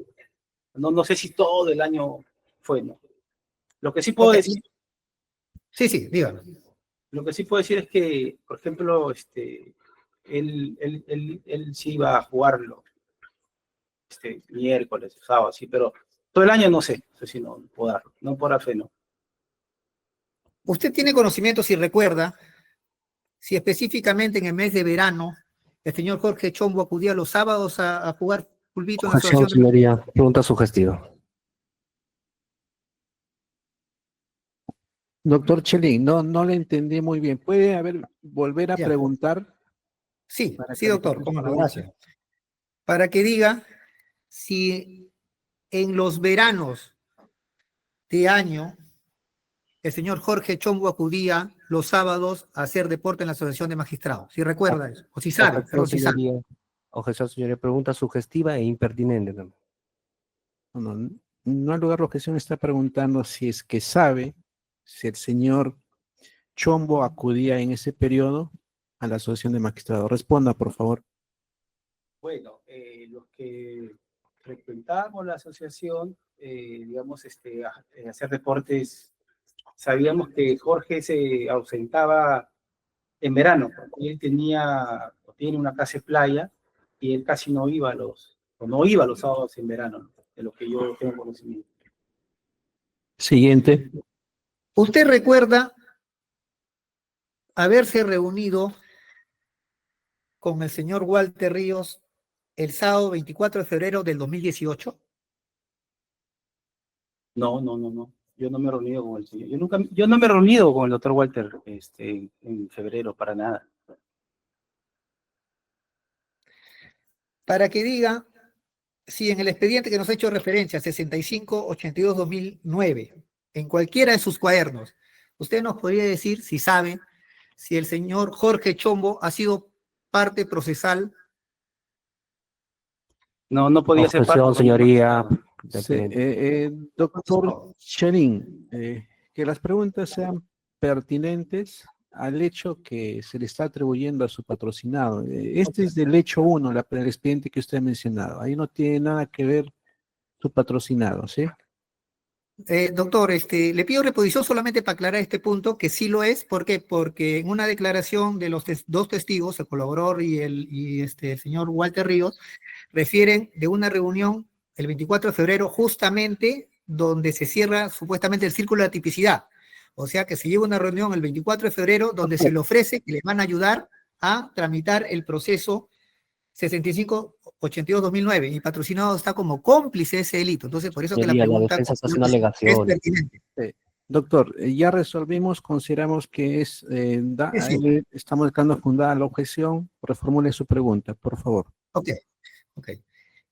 No sé si todo el año fue, ¿no? Lo que sí puedo decir. Sí, dígame. Lo que sí puedo decir es que, por ejemplo, él sí iba a jugarlo miércoles, sábado, sí, pero todo el año no sé si no puedo darlo, no por fe, no. ¿Usted tiene conocimiento, si recuerda, si específicamente en el mes de verano el señor Jorge Chombo acudía los sábados a jugar pulvito en la Objeción, asociación? señoría. Pregunta sugestiva. Doctor Chelín, no le entendí muy bien. ¿Puede volver a Ya. preguntar? Sí, Para sí, que doctor, repita cómo su no, pregunta. gracias. Para que diga si en los veranos de año el señor Jorge Chombo acudía los sábados a hacer deporte en la Asociación de Magistrados. Si recuerda eso, o si sabe, Objeción, perdón, si sabe. señoría. Objeción, señoría. Pregunta sugestiva e impertinente también. No al lugar la objeción está preguntando si es que sabe si el señor Chombo acudía en ese periodo a la Asociación de Magistrados. Responda, por favor. Bueno, los que frecuentábamos la asociación, digamos, hacer deportes, sabíamos que Jorge se ausentaba en verano, porque él tiene una casa de playa y él casi no iba no iba los sábados en verano, ¿no? De lo que yo tengo conocimiento. Siguiente. ¿Usted recuerda haberse reunido con el señor Walter Ríos el sábado 24 de febrero del 2018? No. Yo no me he reunido con el señor. Yo no me he reunido con el doctor Walter en febrero para nada. Para que diga si en el expediente que nos ha hecho referencia, 6582-2009, en cualquiera de sus cuadernos, usted nos podría decir si sabe si el señor Jorge Chombo ha sido parte procesal. No podía ser parte. Objeción, señoría. Sí, doctor Chelín, que las preguntas sean pertinentes al hecho que se le está atribuyendo a su patrocinado. Este es del hecho 1, el expediente que usted ha mencionado. Ahí no tiene nada que ver su patrocinado, ¿sí? Doctor, le pido reposición solamente para aclarar este punto, que sí lo es. ¿Por qué? Porque en una declaración de los dos testigos, el colaborador y el señor Walter Ríos, refieren de una reunión el 24 de febrero, justamente donde se cierra supuestamente el círculo de la tipicidad. O sea que se lleva una reunión el 24 de febrero donde se le ofrece que le van a ayudar a tramitar el proceso 6582-2009, y patrocinado está como cómplice de ese delito. Entonces, por eso que la Señoría, la pregunta defensa está haciendo es alegaciones. pertinente. Doctor, ya resolvimos, consideramos que Sí. estamos dejando fundada la objeción. Reformule su pregunta, por favor. Ok.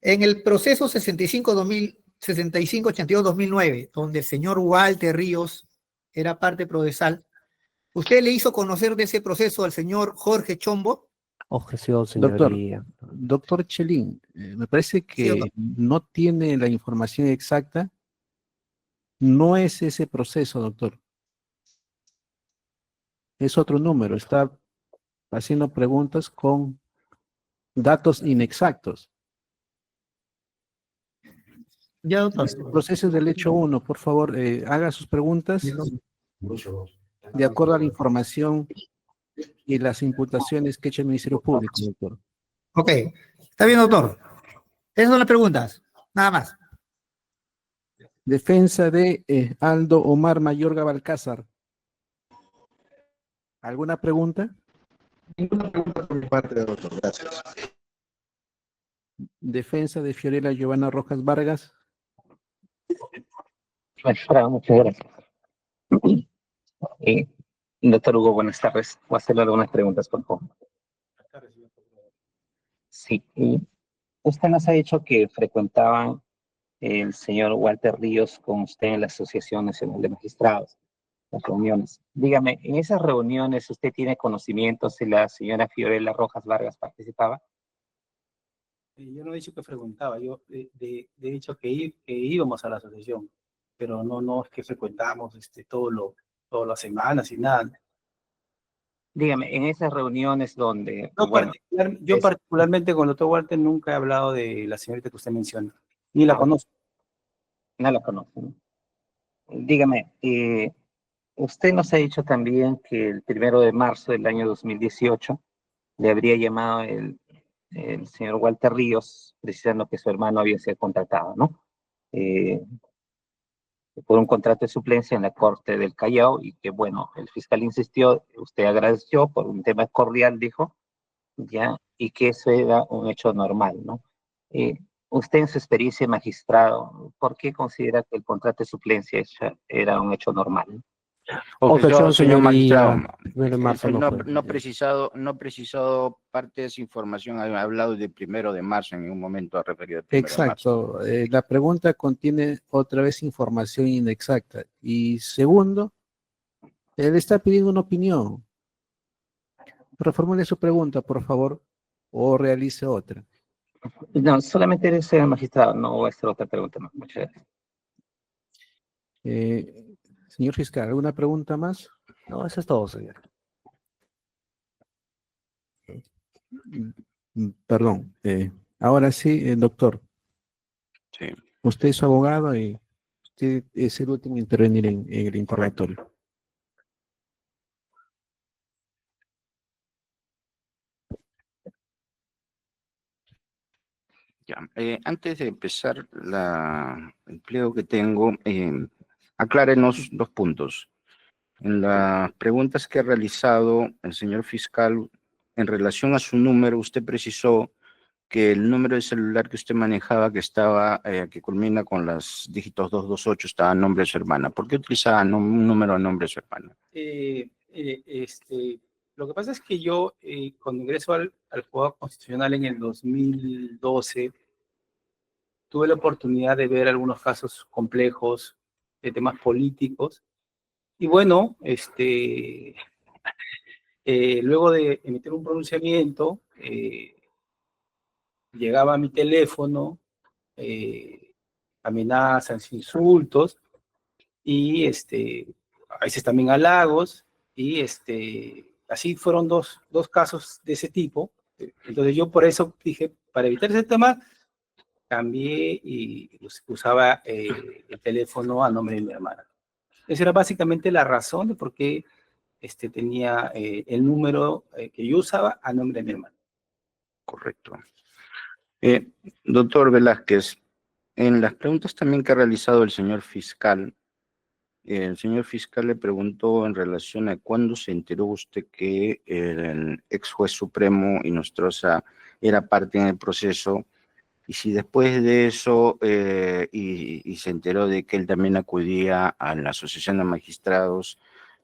En el proceso 6582-2009, donde el señor Walter Ríos era parte procesal, ¿usted le hizo conocer de ese proceso al señor Jorge Chombo? Objeción, Doctor, señoría. doctor Chelín, me parece Sí, que doctor. no tiene la información exacta. No es ese proceso, doctor. Es otro número. Está haciendo preguntas con datos inexactos. Ya, doctor. Este proceso es del hecho 1. Por favor, haga sus preguntas de acuerdo a la información y las imputaciones que ha hecho el Ministerio Público, doctor. Ok. Está bien, doctor. Esas son las preguntas. Nada más. Defensa de Aldo Omar Mayorga Balcázar. ¿Alguna pregunta? Ninguna pregunta por mi parte, doctor. Gracias. Defensa de Fiorella Giovanna Rojas Vargas. Magistrado, muchas gracias. Doctor Hugo, buenas tardes. Voy a hacerle algunas preguntas, por favor. Sí, y usted nos ha dicho que frecuentaba el señor Walter Ríos con usted en la Asociación Nacional de Magistrados, las reuniones. Dígame, ¿en esas reuniones usted tiene conocimiento si la señora Fiorella Rojas Vargas participaba? Yo no he dicho que frecuentaba, yo he dicho que íbamos a la asociación, pero no es que frecuentamos todas las semanas y nada. Dígame, en esas reuniones donde, No, bueno, yo particularmente con el doctor Walter nunca he hablado de la señorita que usted menciona, ni la conozco. no la conoce, ¿no? Dígame, usted nos ha dicho también que el 1 de marzo del año 2018 le habría llamado el señor Walter Ríos, precisando que su hermano había sido contratado, ¿no? Por un contrato de suplencia en la Corte del Callao y que, bueno, el fiscal insistió, usted agradeció por un tema cordial, dijo, ya, y que eso era un hecho normal, ¿no? Usted en su experiencia de magistrado, ¿por qué considera que el contrato de suplencia era un hecho normal? Objeción, señor magistrado. 1 de marzo no fue. No precisado parte de esa información. Ha hablado de 1 de marzo, en un momento ha referido al 1 de marzo. Exacto. La pregunta contiene otra vez información inexacta. Y segundo, él está pidiendo una opinión. Reformule su pregunta, por favor, o realice otra. No, solamente eres señor magistrado, no voy a hacer otra pregunta más. Muchas gracias. Señor fiscal, ¿alguna pregunta más? No, eso es todo, señor. Perdón. Ahora sí, doctor. Sí. Usted es abogado y usted es el último en intervenir en el interrogatorio. Ya, antes de empezar el pliego que tengo, aclárenos 2 puntos. En las preguntas que ha realizado el señor fiscal, en relación a su número, usted precisó que el número de celular que usted manejaba, que culmina con los dígitos 228, estaba a nombre de su hermana. ¿Por qué utilizaba un número a nombre de su hermana? Lo que pasa es que yo, cuando ingreso al Juzgado Constitucional en el 2012, tuve la oportunidad de ver algunos casos complejos de temas políticos. Y bueno, luego de emitir un pronunciamiento, llegaba a mi teléfono amenazas, insultos, y a veces también halagos, y así fueron dos casos de ese tipo. Entonces yo por eso dije, para evitar ese tema, cambié y usaba el teléfono a nombre de mi hermana. Esa era básicamente la razón de por qué tenía el número que yo usaba a nombre de mi hermana. Correcto. Doctor Velázquez, en las preguntas también que ha realizado el señor fiscal le preguntó en relación a cuándo se enteró usted que el ex juez supremo Inostroza era parte en el proceso, y si después de eso y se enteró de que él también acudía a la Asociación de Magistrados,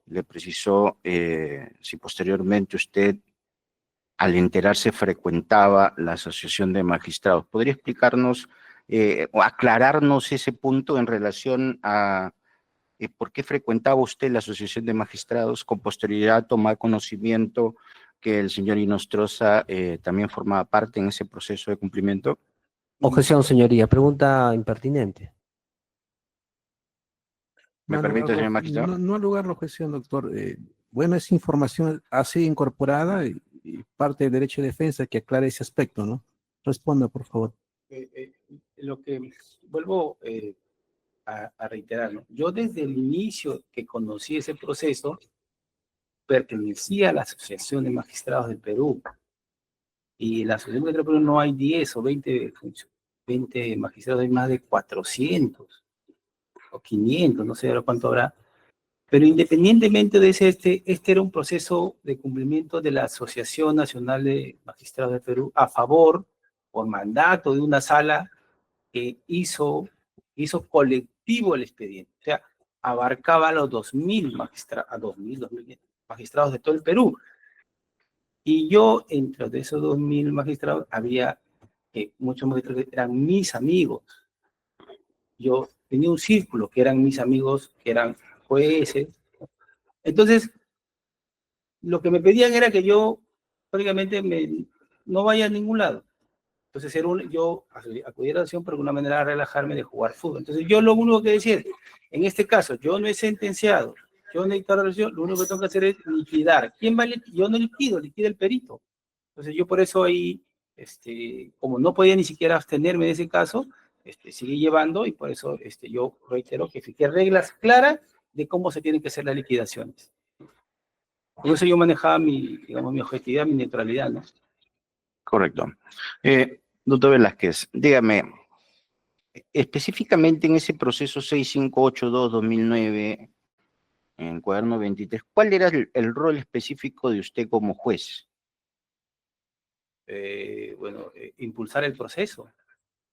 le precisó si posteriormente usted, al enterarse, frecuentaba la Asociación de Magistrados. ¿Podría explicarnos o aclararnos ese punto en relación a por qué frecuentaba usted la Asociación de Magistrados, con posterioridad tomar conocimiento que el señor Inostroza también formaba parte en ese proceso de cumplimiento? Objeción, señoría. Pregunta impertinente. ¿Me No, permite, señor magistrado? No al lugar la objeción, doctor. Bueno, esa información ha sido incorporada y parte del derecho de defensa que aclare ese aspecto, ¿no? Responda, por favor. Lo que vuelvo a reiterar, ¿no? Yo desde el inicio que conocí ese proceso, pertenecía a la Asociación de Magistrados del Perú. Y en la Asociación del Perú no hay 10 o 20 magistrados, hay más de 400 o 500, no sé cuánto habrá. Pero independientemente de este era un proceso de cumplimiento de la Asociación Nacional de Magistrados del Perú a favor, por mandato de una sala que hizo colectivo el expediente. O sea, abarcaba a los 2.000 magistrados de todo el Perú. Y yo, entre de esos 2.000 magistrados, había muchos magistrados que eran mis amigos. Yo tenía un círculo que eran mis amigos, que eran jueces. Entonces, lo que me pedían era que yo prácticamente no vaya a ningún lado. Entonces, yo acudí a la acción por una manera de relajarme, de jugar fútbol. Entonces, yo lo único que decía es, en este caso, yo no he sentenciado, yo no he dictado la resolución, lo único que tengo que hacer es liquidar. ¿Quién va a liquidar? Yo no liquido, liquida el perito. Entonces, yo por eso ahí, como no podía ni siquiera abstenerme de ese caso, seguí llevando y por eso yo reitero que fijé reglas claras de cómo se tienen que hacer las liquidaciones. Por eso yo manejaba mi objetividad, mi neutralidad, ¿no? Correcto. Doctor Velázquez, dígame, específicamente en ese proceso 6582-2009, en el cuaderno 23, ¿cuál era el rol específico de usted como juez? Impulsar el proceso,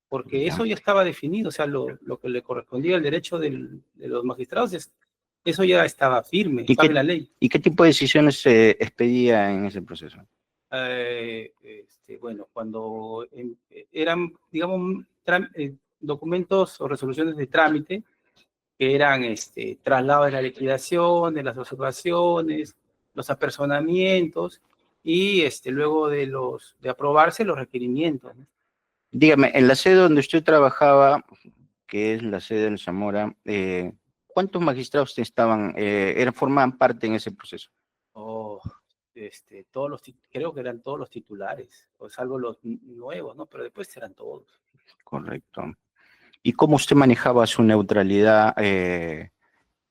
porque eso ya estaba definido, o sea, lo que le correspondía al derecho de los magistrados, eso ya estaba firme, estaba en la ley. ¿Y qué tipo de decisiones se expedía en ese proceso? Cuando eran, digamos, documentos o resoluciones de trámite, que eran traslado de la liquidación, de las observaciones, los apersonamientos, y luego de aprobarse los requerimientos, ¿no? Dígame, en la sede donde usted trabajaba, que es la sede del Zamora, ¿cuántos magistrados formaban parte en ese proceso? Creo que eran todos los titulares, o salvo los nuevos, ¿no? Pero después eran todos. Correcto. ¿Y cómo usted manejaba su neutralidad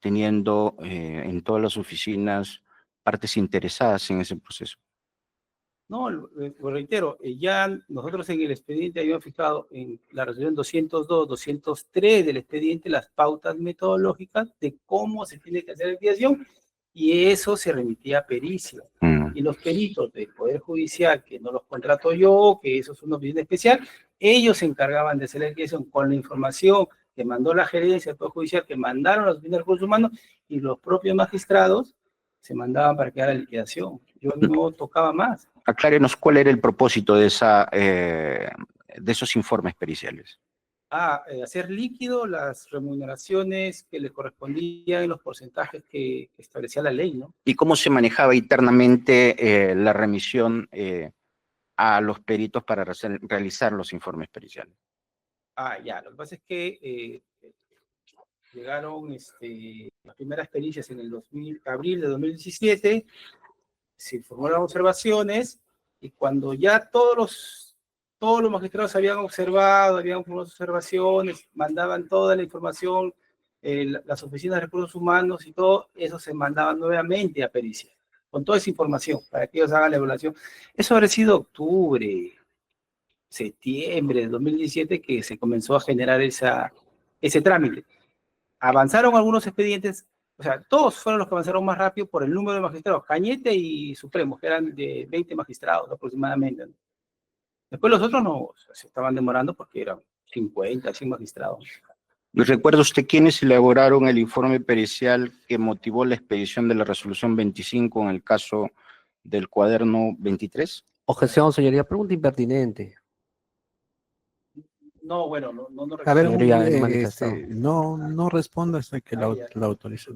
teniendo en todas las oficinas partes interesadas en ese proceso? No, lo reitero, ya nosotros en el expediente habíamos fijado en la resolución 202, 203 del expediente las pautas metodológicas de cómo se tiene que hacer la liquidación, y eso se remitía a pericia. Y los peritos del Poder Judicial, que no los contrato yo, que eso es una oficina especial, ellos se encargaban de hacer la liquidación con la información que mandó la gerencia del Poder Judicial, que mandaron los oficinas de recursos humanos, y los propios magistrados se mandaban para que haga la liquidación. Yo no tocaba más. Aclárenos cuál era el propósito de esos informes periciales. Hacer líquido las remuneraciones que le correspondían en los porcentajes que establecía la ley, ¿no? ¿Y cómo se manejaba internamente la remisión a los peritos para realizar los informes periciales? Lo que pasa es que llegaron las primeras pericias en el abril de 2017, se informaron las observaciones, y cuando ya todos los magistrados habían observado, habían formado observaciones, mandaban toda la información, las oficinas de recursos humanos y todo, eso se mandaba nuevamente a pericia, con toda esa información, para que ellos hagan la evaluación. Eso habrá sido octubre, septiembre de 2017 que se comenzó a generar ese trámite. Avanzaron algunos expedientes, o sea, todos fueron los que avanzaron más rápido por el número de magistrados, Cañete y Supremo, que eran de 20 magistrados aproximadamente, ¿no? Después los otros no, se estaban demorando porque eran 50, 100 magistrados. ¿Recuerda usted quiénes elaboraron el informe pericial que motivó la expedición de la resolución 25 en el caso del cuaderno 23? Objeción, señoría. Pregunta impertinente. No, bueno, no A ver, Señoría, no responda hasta que la autorice.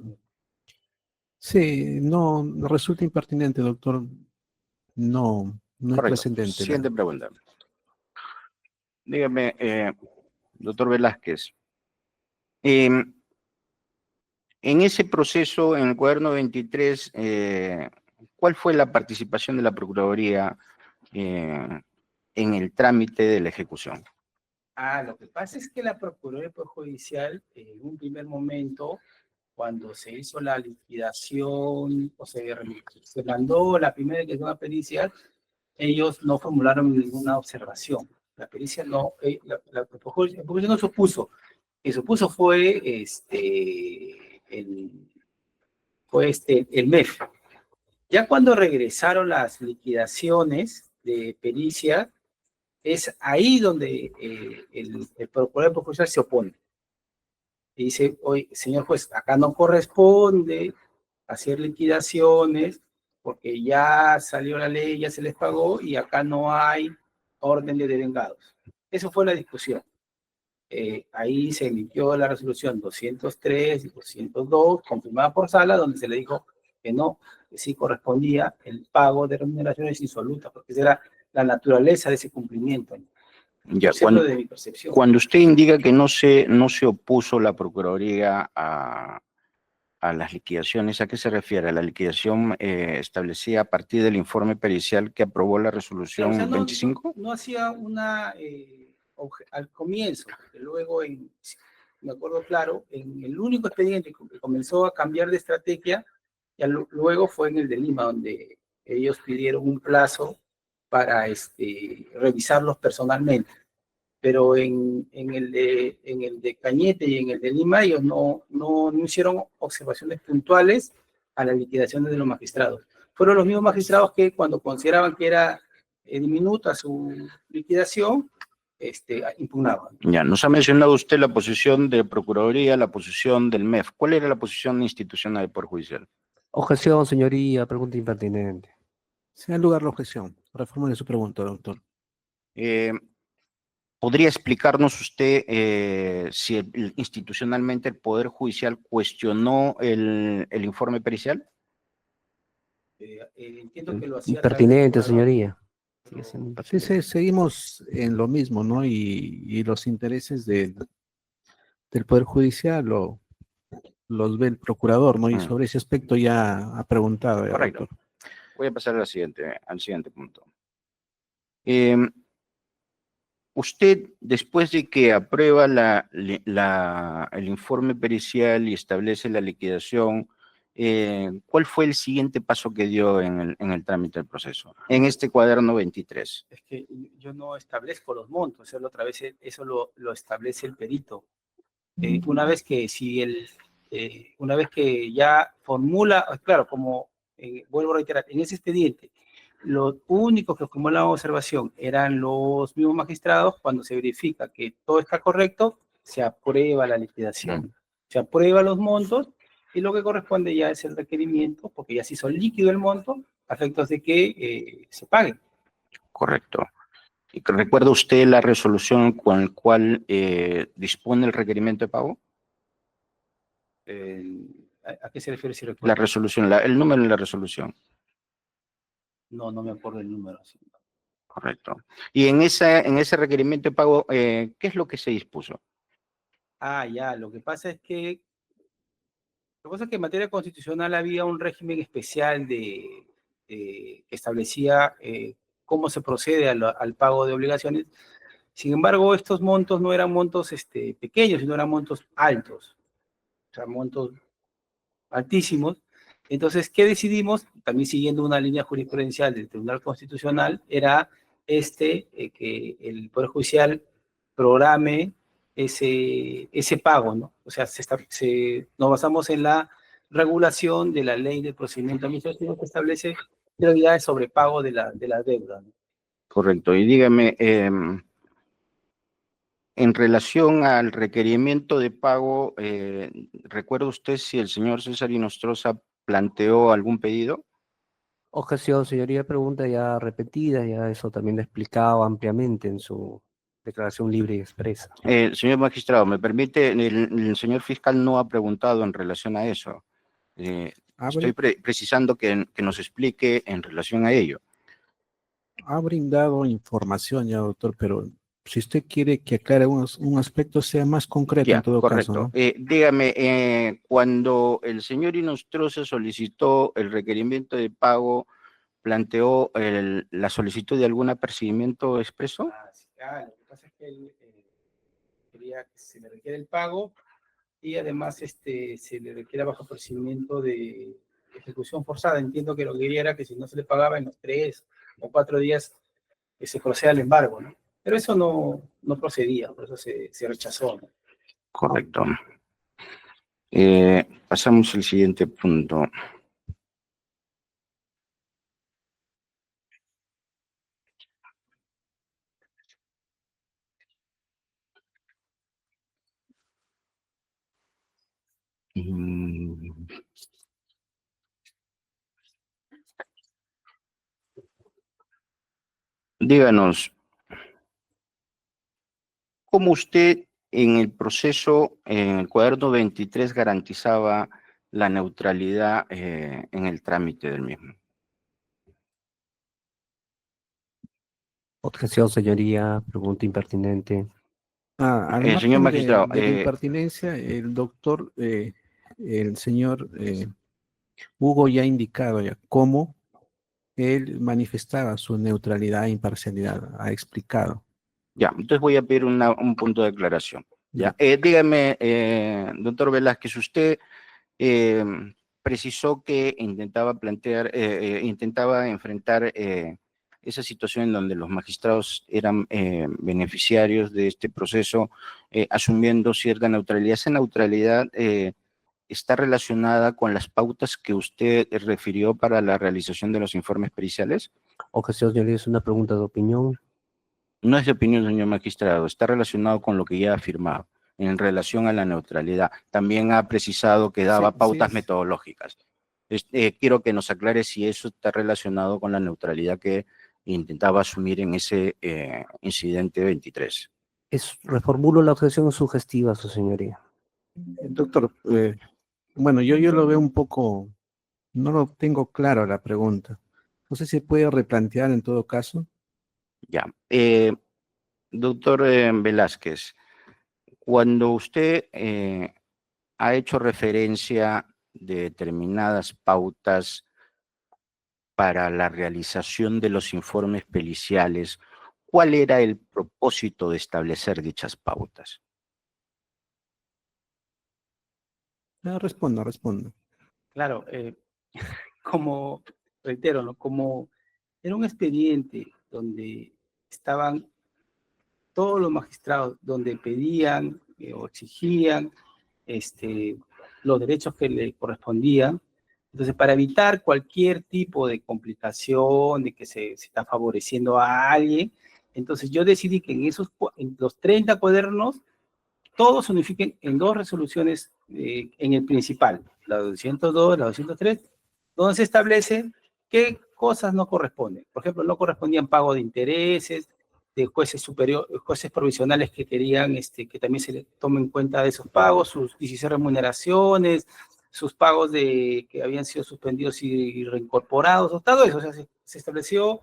Sí, no resulta impertinente, doctor. No, no es Correcto. trascendente. Siguiente pregunta. Dígame, doctor Velázquez, en ese proceso, en el cuaderno 23, ¿cuál fue la participación de la Procuraduría en el trámite de la ejecución? Lo que pasa es que la Procuraduría Judicial, en un primer momento, cuando se hizo la liquidación, o se mandó la primera declaración pericial, ellos no formularon ninguna observación. La pericia no, la Procuraduría no se opuso. El que se opuso fue el MEF. Ya cuando regresaron las liquidaciones de pericia, es ahí donde el Procurador Judicial se opone. Y dice, oye, señor juez, acá no corresponde hacer liquidaciones porque ya salió la ley, ya se les pagó y acá no hay orden de devengados. Eso fue la discusión. Ahí se emitió la resolución 203 y 202, confirmada por Sala, donde se le dijo que no, que sí correspondía el pago de remuneraciones insolutas, porque esa era la naturaleza de ese cumplimiento. Ya, De mi percepción. cuando usted indica que no se opuso la Procuraduría a las liquidaciones, ¿a qué se refiere? ¿A la liquidación establecida a partir del informe pericial que aprobó la resolución 25? No hacía una, al comienzo, que luego, me acuerdo claro, en el único expediente que comenzó a cambiar de estrategia, ya luego fue en el de Lima, donde ellos pidieron un plazo para revisarlos personalmente. Pero en el de Cañete y en el de Lima, ellos no hicieron observaciones puntuales a las liquidaciones de los magistrados. Fueron los mismos magistrados que cuando consideraban que era diminuta su liquidación, impugnaban. Ya, nos ha mencionado usted la posición de Procuraduría, la posición del MEF. ¿Cuál era la posición institucional del Poder Judicial? Objeción, señoría, pregunta impertinente. Sea en lugar la objeción. Reformule su pregunta, doctor. ¿Podría explicarnos usted si institucionalmente el Poder Judicial cuestionó el informe pericial? Entiendo que lo hacía. Impertinente, señoría. Sí, seguimos en lo mismo, ¿no? Y los intereses del Poder Judicial los ve el procurador, ¿no? Y sobre ese aspecto ya ha preguntado. Correcto. Doctor. Voy a pasar al siguiente punto. Usted, después de que aprueba el informe pericial y establece la liquidación, ¿cuál fue el siguiente paso que dio en el trámite del proceso? En este cuaderno 23. Es que yo no establezco los montos, eso lo establece el perito. Una vez que ya formula, claro, como vuelvo a reiterar, en ese expediente, los únicos que formulaban observación eran los mismos magistrados. Cuando se verifica que todo está correcto, se aprueba la liquidación, se aprueba los montos y lo que corresponde ya es el requerimiento, porque ya se hizo líquido el monto, a efectos de que se pague. Correcto. ¿Y recuerda usted la resolución con la cual dispone el requerimiento de pago? ¿A qué se refiere? Si recuerdo? La resolución, el número de la resolución. No me acuerdo el número. Correcto. Y en ese requerimiento de pago, ¿qué es lo que se dispuso? Ya, lo que pasa es que en materia constitucional había un régimen especial que establecía cómo se procede al pago de obligaciones. Sin embargo, estos montos no eran montos pequeños, sino eran montos altos, o sea, montos altísimos. Entonces, ¿qué decidimos? También siguiendo una línea jurisprudencial del Tribunal Constitucional, era que el Poder Judicial programe ese pago, ¿no? O sea, nos basamos en la regulación de la ley de procedimiento administrativo que establece prioridades sobre pago de la deuda, ¿no? Correcto. Y dígame, en relación al requerimiento de pago, ¿recuerda usted si el señor César Inostroza planteó algún pedido? Objeción, señoría, pregunta ya repetida, ya eso también lo he explicado ampliamente en su declaración libre y expresa. Señor magistrado, ¿me permite? El señor fiscal no ha preguntado en relación a eso. Estoy precisando que nos explique en relación a ello. ha brindado información ya, doctor, pero si usted quiere que aclare un aspecto, sea más concreto en Ya, todo correcto. caso, ¿no? Dígame, cuando el señor Inostroza solicitó el requerimiento de pago, ¿planteó la solicitud de algún apercibimiento expreso? Lo que pasa es que él quería que se le requiere el pago y además se le requiere bajo procedimiento de ejecución forzada. Entiendo que lo que quería era que si no se le pagaba en los 3 o 4 días que se proceda al embargo, ¿no? Pero eso no procedía, por eso se rechazó, ¿no? Correcto. Pasamos al siguiente punto. Díganos, ¿cómo usted en el proceso, en el cuaderno 23, garantizaba la neutralidad en el trámite del mismo? Objeción, señoría, pregunta impertinente. Al Señor margen magistrado, de la impertinencia, el doctor, el señor Hugo ya ha indicado ya cómo él manifestaba su neutralidad e imparcialidad, ha explicado. ya, entonces voy a pedir un punto de aclaración. Ya, dígame, doctor Velázquez, usted precisó que intentaba enfrentar esa situación en donde los magistrados eran beneficiarios de este proceso, asumiendo cierta neutralidad. ¿Esa neutralidad está relacionada con las pautas que usted refirió para la realización de los informes periciales? Objeción, señoría, es una pregunta de opinión. No es de opinión, señor magistrado, está relacionado con lo que ya ha afirmado en relación a la neutralidad. También ha precisado que daba pautas metodológicas. Quiero que nos aclare si eso está relacionado con la neutralidad que intentaba asumir en ese incidente 23. Reformulo la objeción sugestiva, su señoría. Doctor, bueno, yo lo veo un poco, no lo tengo claro la pregunta. No sé si puede replantear en todo caso. Ya. Doctor Velázquez, cuando usted ha hecho referencia de determinadas pautas para la realización de los informes periciales, ¿cuál era el propósito de establecer dichas pautas? Respondo. Claro, como, reitero, ¿no? Como era un expediente donde estaban todos los magistrados, donde pedían o exigían los derechos que le correspondían. Entonces, para evitar cualquier tipo de complicación, de que se está favoreciendo a alguien, entonces yo decidí que en los 30 cuadernos, todos se unifiquen en 2 resoluciones en el principal, la 202, la 203, donde se establece qué cosas no corresponden. Por ejemplo, no correspondían pago de intereses, de jueces provisionales que querían que también se le tome en cuenta de esos pagos, sus 16 remuneraciones, sus pagos que habían sido suspendidos y reincorporados, todo eso. O sea, se estableció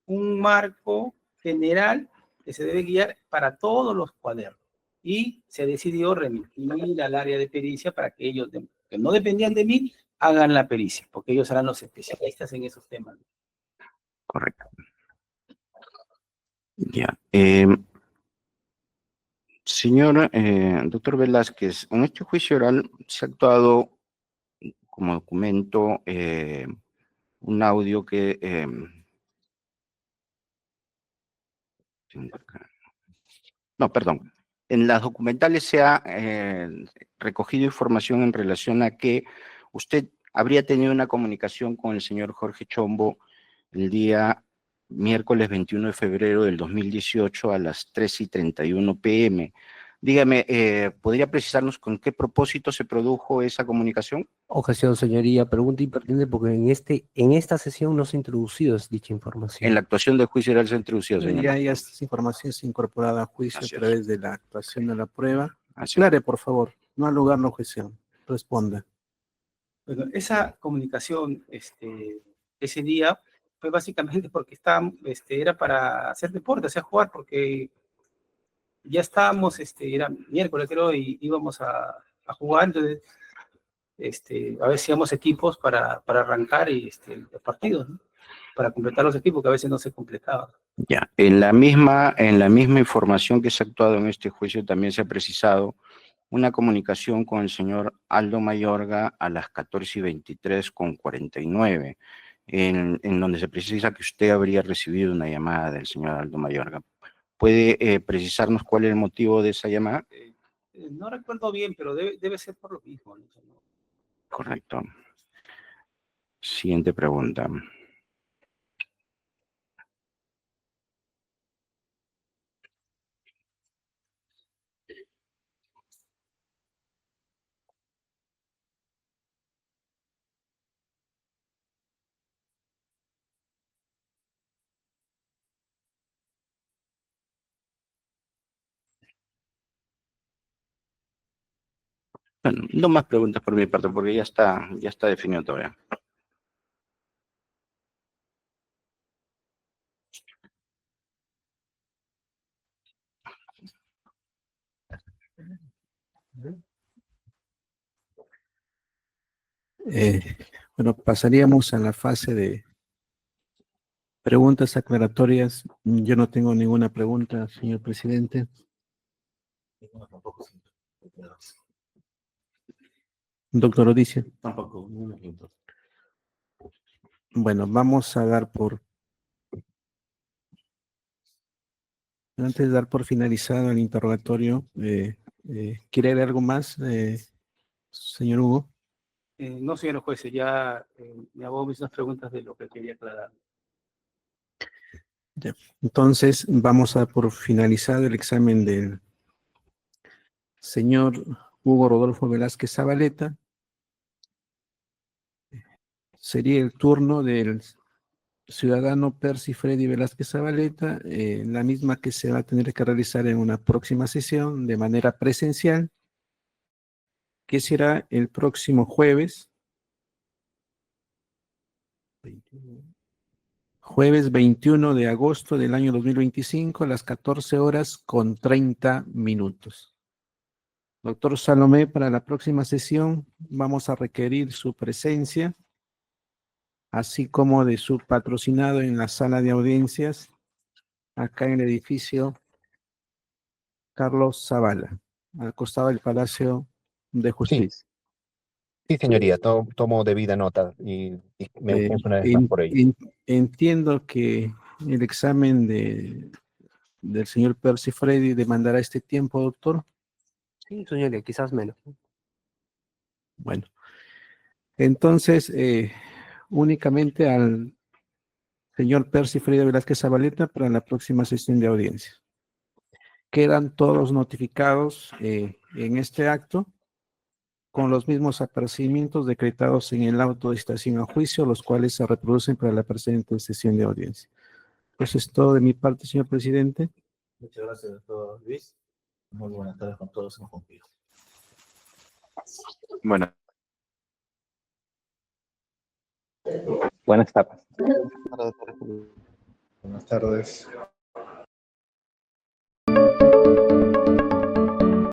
un marco general que se debe guiar para todos los cuadernos. Y se decidió remitir al área de pericia para que ellos, que no dependían de mí, hagan la pericia, porque ellos eran los especialistas en esos temas. Correcto. Ya. Señor doctor Velázquez, en este juicio oral se ha actuado como documento un audio que... no, perdón. En las documentales se ha recogido información en relación a que usted habría tenido una comunicación con el señor Jorge Chombo el día miércoles 21 de febrero del 2018 a las 3:31 p.m. Dígame, ¿podría precisarnos con qué propósito se produjo esa comunicación? Objeción, señoría, pregunta impertinente porque en esta sesión no se ha introducido dicha información. En la actuación del juicio oral se ha introducido, señor. Ya esta información es incorporada a juicio Así a es. través de la actuación de la prueba. Así es. Aclare, por favor, no al lugar la objeción. Responda. Bueno, esa comunicación ese día fue básicamente porque era para hacer deporte, hacer jugar, porque ya estábamos, era miércoles creo, y íbamos a jugar, entonces, a ver si íbamos equipos para arrancar los partidos, ¿no? Para completar los equipos que a veces no se completaban. Ya, en la misma información que se ha actuado en este juicio también se ha precisado una comunicación con el señor Aldo Mayorga a las 14:23:49, en donde se precisa que usted habría recibido una llamada del señor Aldo Mayorga. ¿Puede precisarnos cuál es el motivo de esa llamada? No recuerdo bien, pero debe ser por lo mismo, ¿no? Correcto. Siguiente pregunta. Bueno, no más preguntas por mi parte, porque ya está definido todavía. Bueno, pasaríamos a la fase de preguntas aclaratorias. Yo no tengo ninguna pregunta, señor presidente. Doctor Odicia. Tampoco, no me siento. Bueno, vamos a dar antes de dar por finalizado el interrogatorio, ¿quiere ver algo más, señor Hugo? No, señor juez, ya me hago mis preguntas de lo que quería aclarar. Ya. Entonces, vamos a dar por finalizado el examen del señor Hugo Rodolfo Velázquez Zabaleta. Sería el turno del ciudadano Percy Freddy Velázquez Zabaleta, la misma que se va a tener que realizar en una próxima sesión de manera presencial, que será el próximo jueves 21 de agosto del año 2025 a las 14:30. Doctor Salomé, para la próxima sesión vamos a requerir su presencia, así como de su patrocinado en la sala de audiencias, acá en el edificio Carlos Zavala, al costado del Palacio de Justicia. Sí, señoría, tomo debida nota y me excuso una vez más por ello. Entiendo que el examen del señor Percy Freddy demandará este tiempo, doctor. Sí, señoría, quizás menos. Bueno, entonces, únicamente al señor Percy Freddy Velázquez Zabaleta para la próxima sesión de audiencia. Quedan todos notificados en este acto con los mismos apercibimientos decretados en el auto de citación a juicio, los cuales se reproducen para la presente sesión de audiencia. Eso es todo de mi parte, señor presidente. Muchas gracias, doctor Luis. Muy buenas tardes con todos en contigo. Bueno. Buenas tardes. Buenas tardes.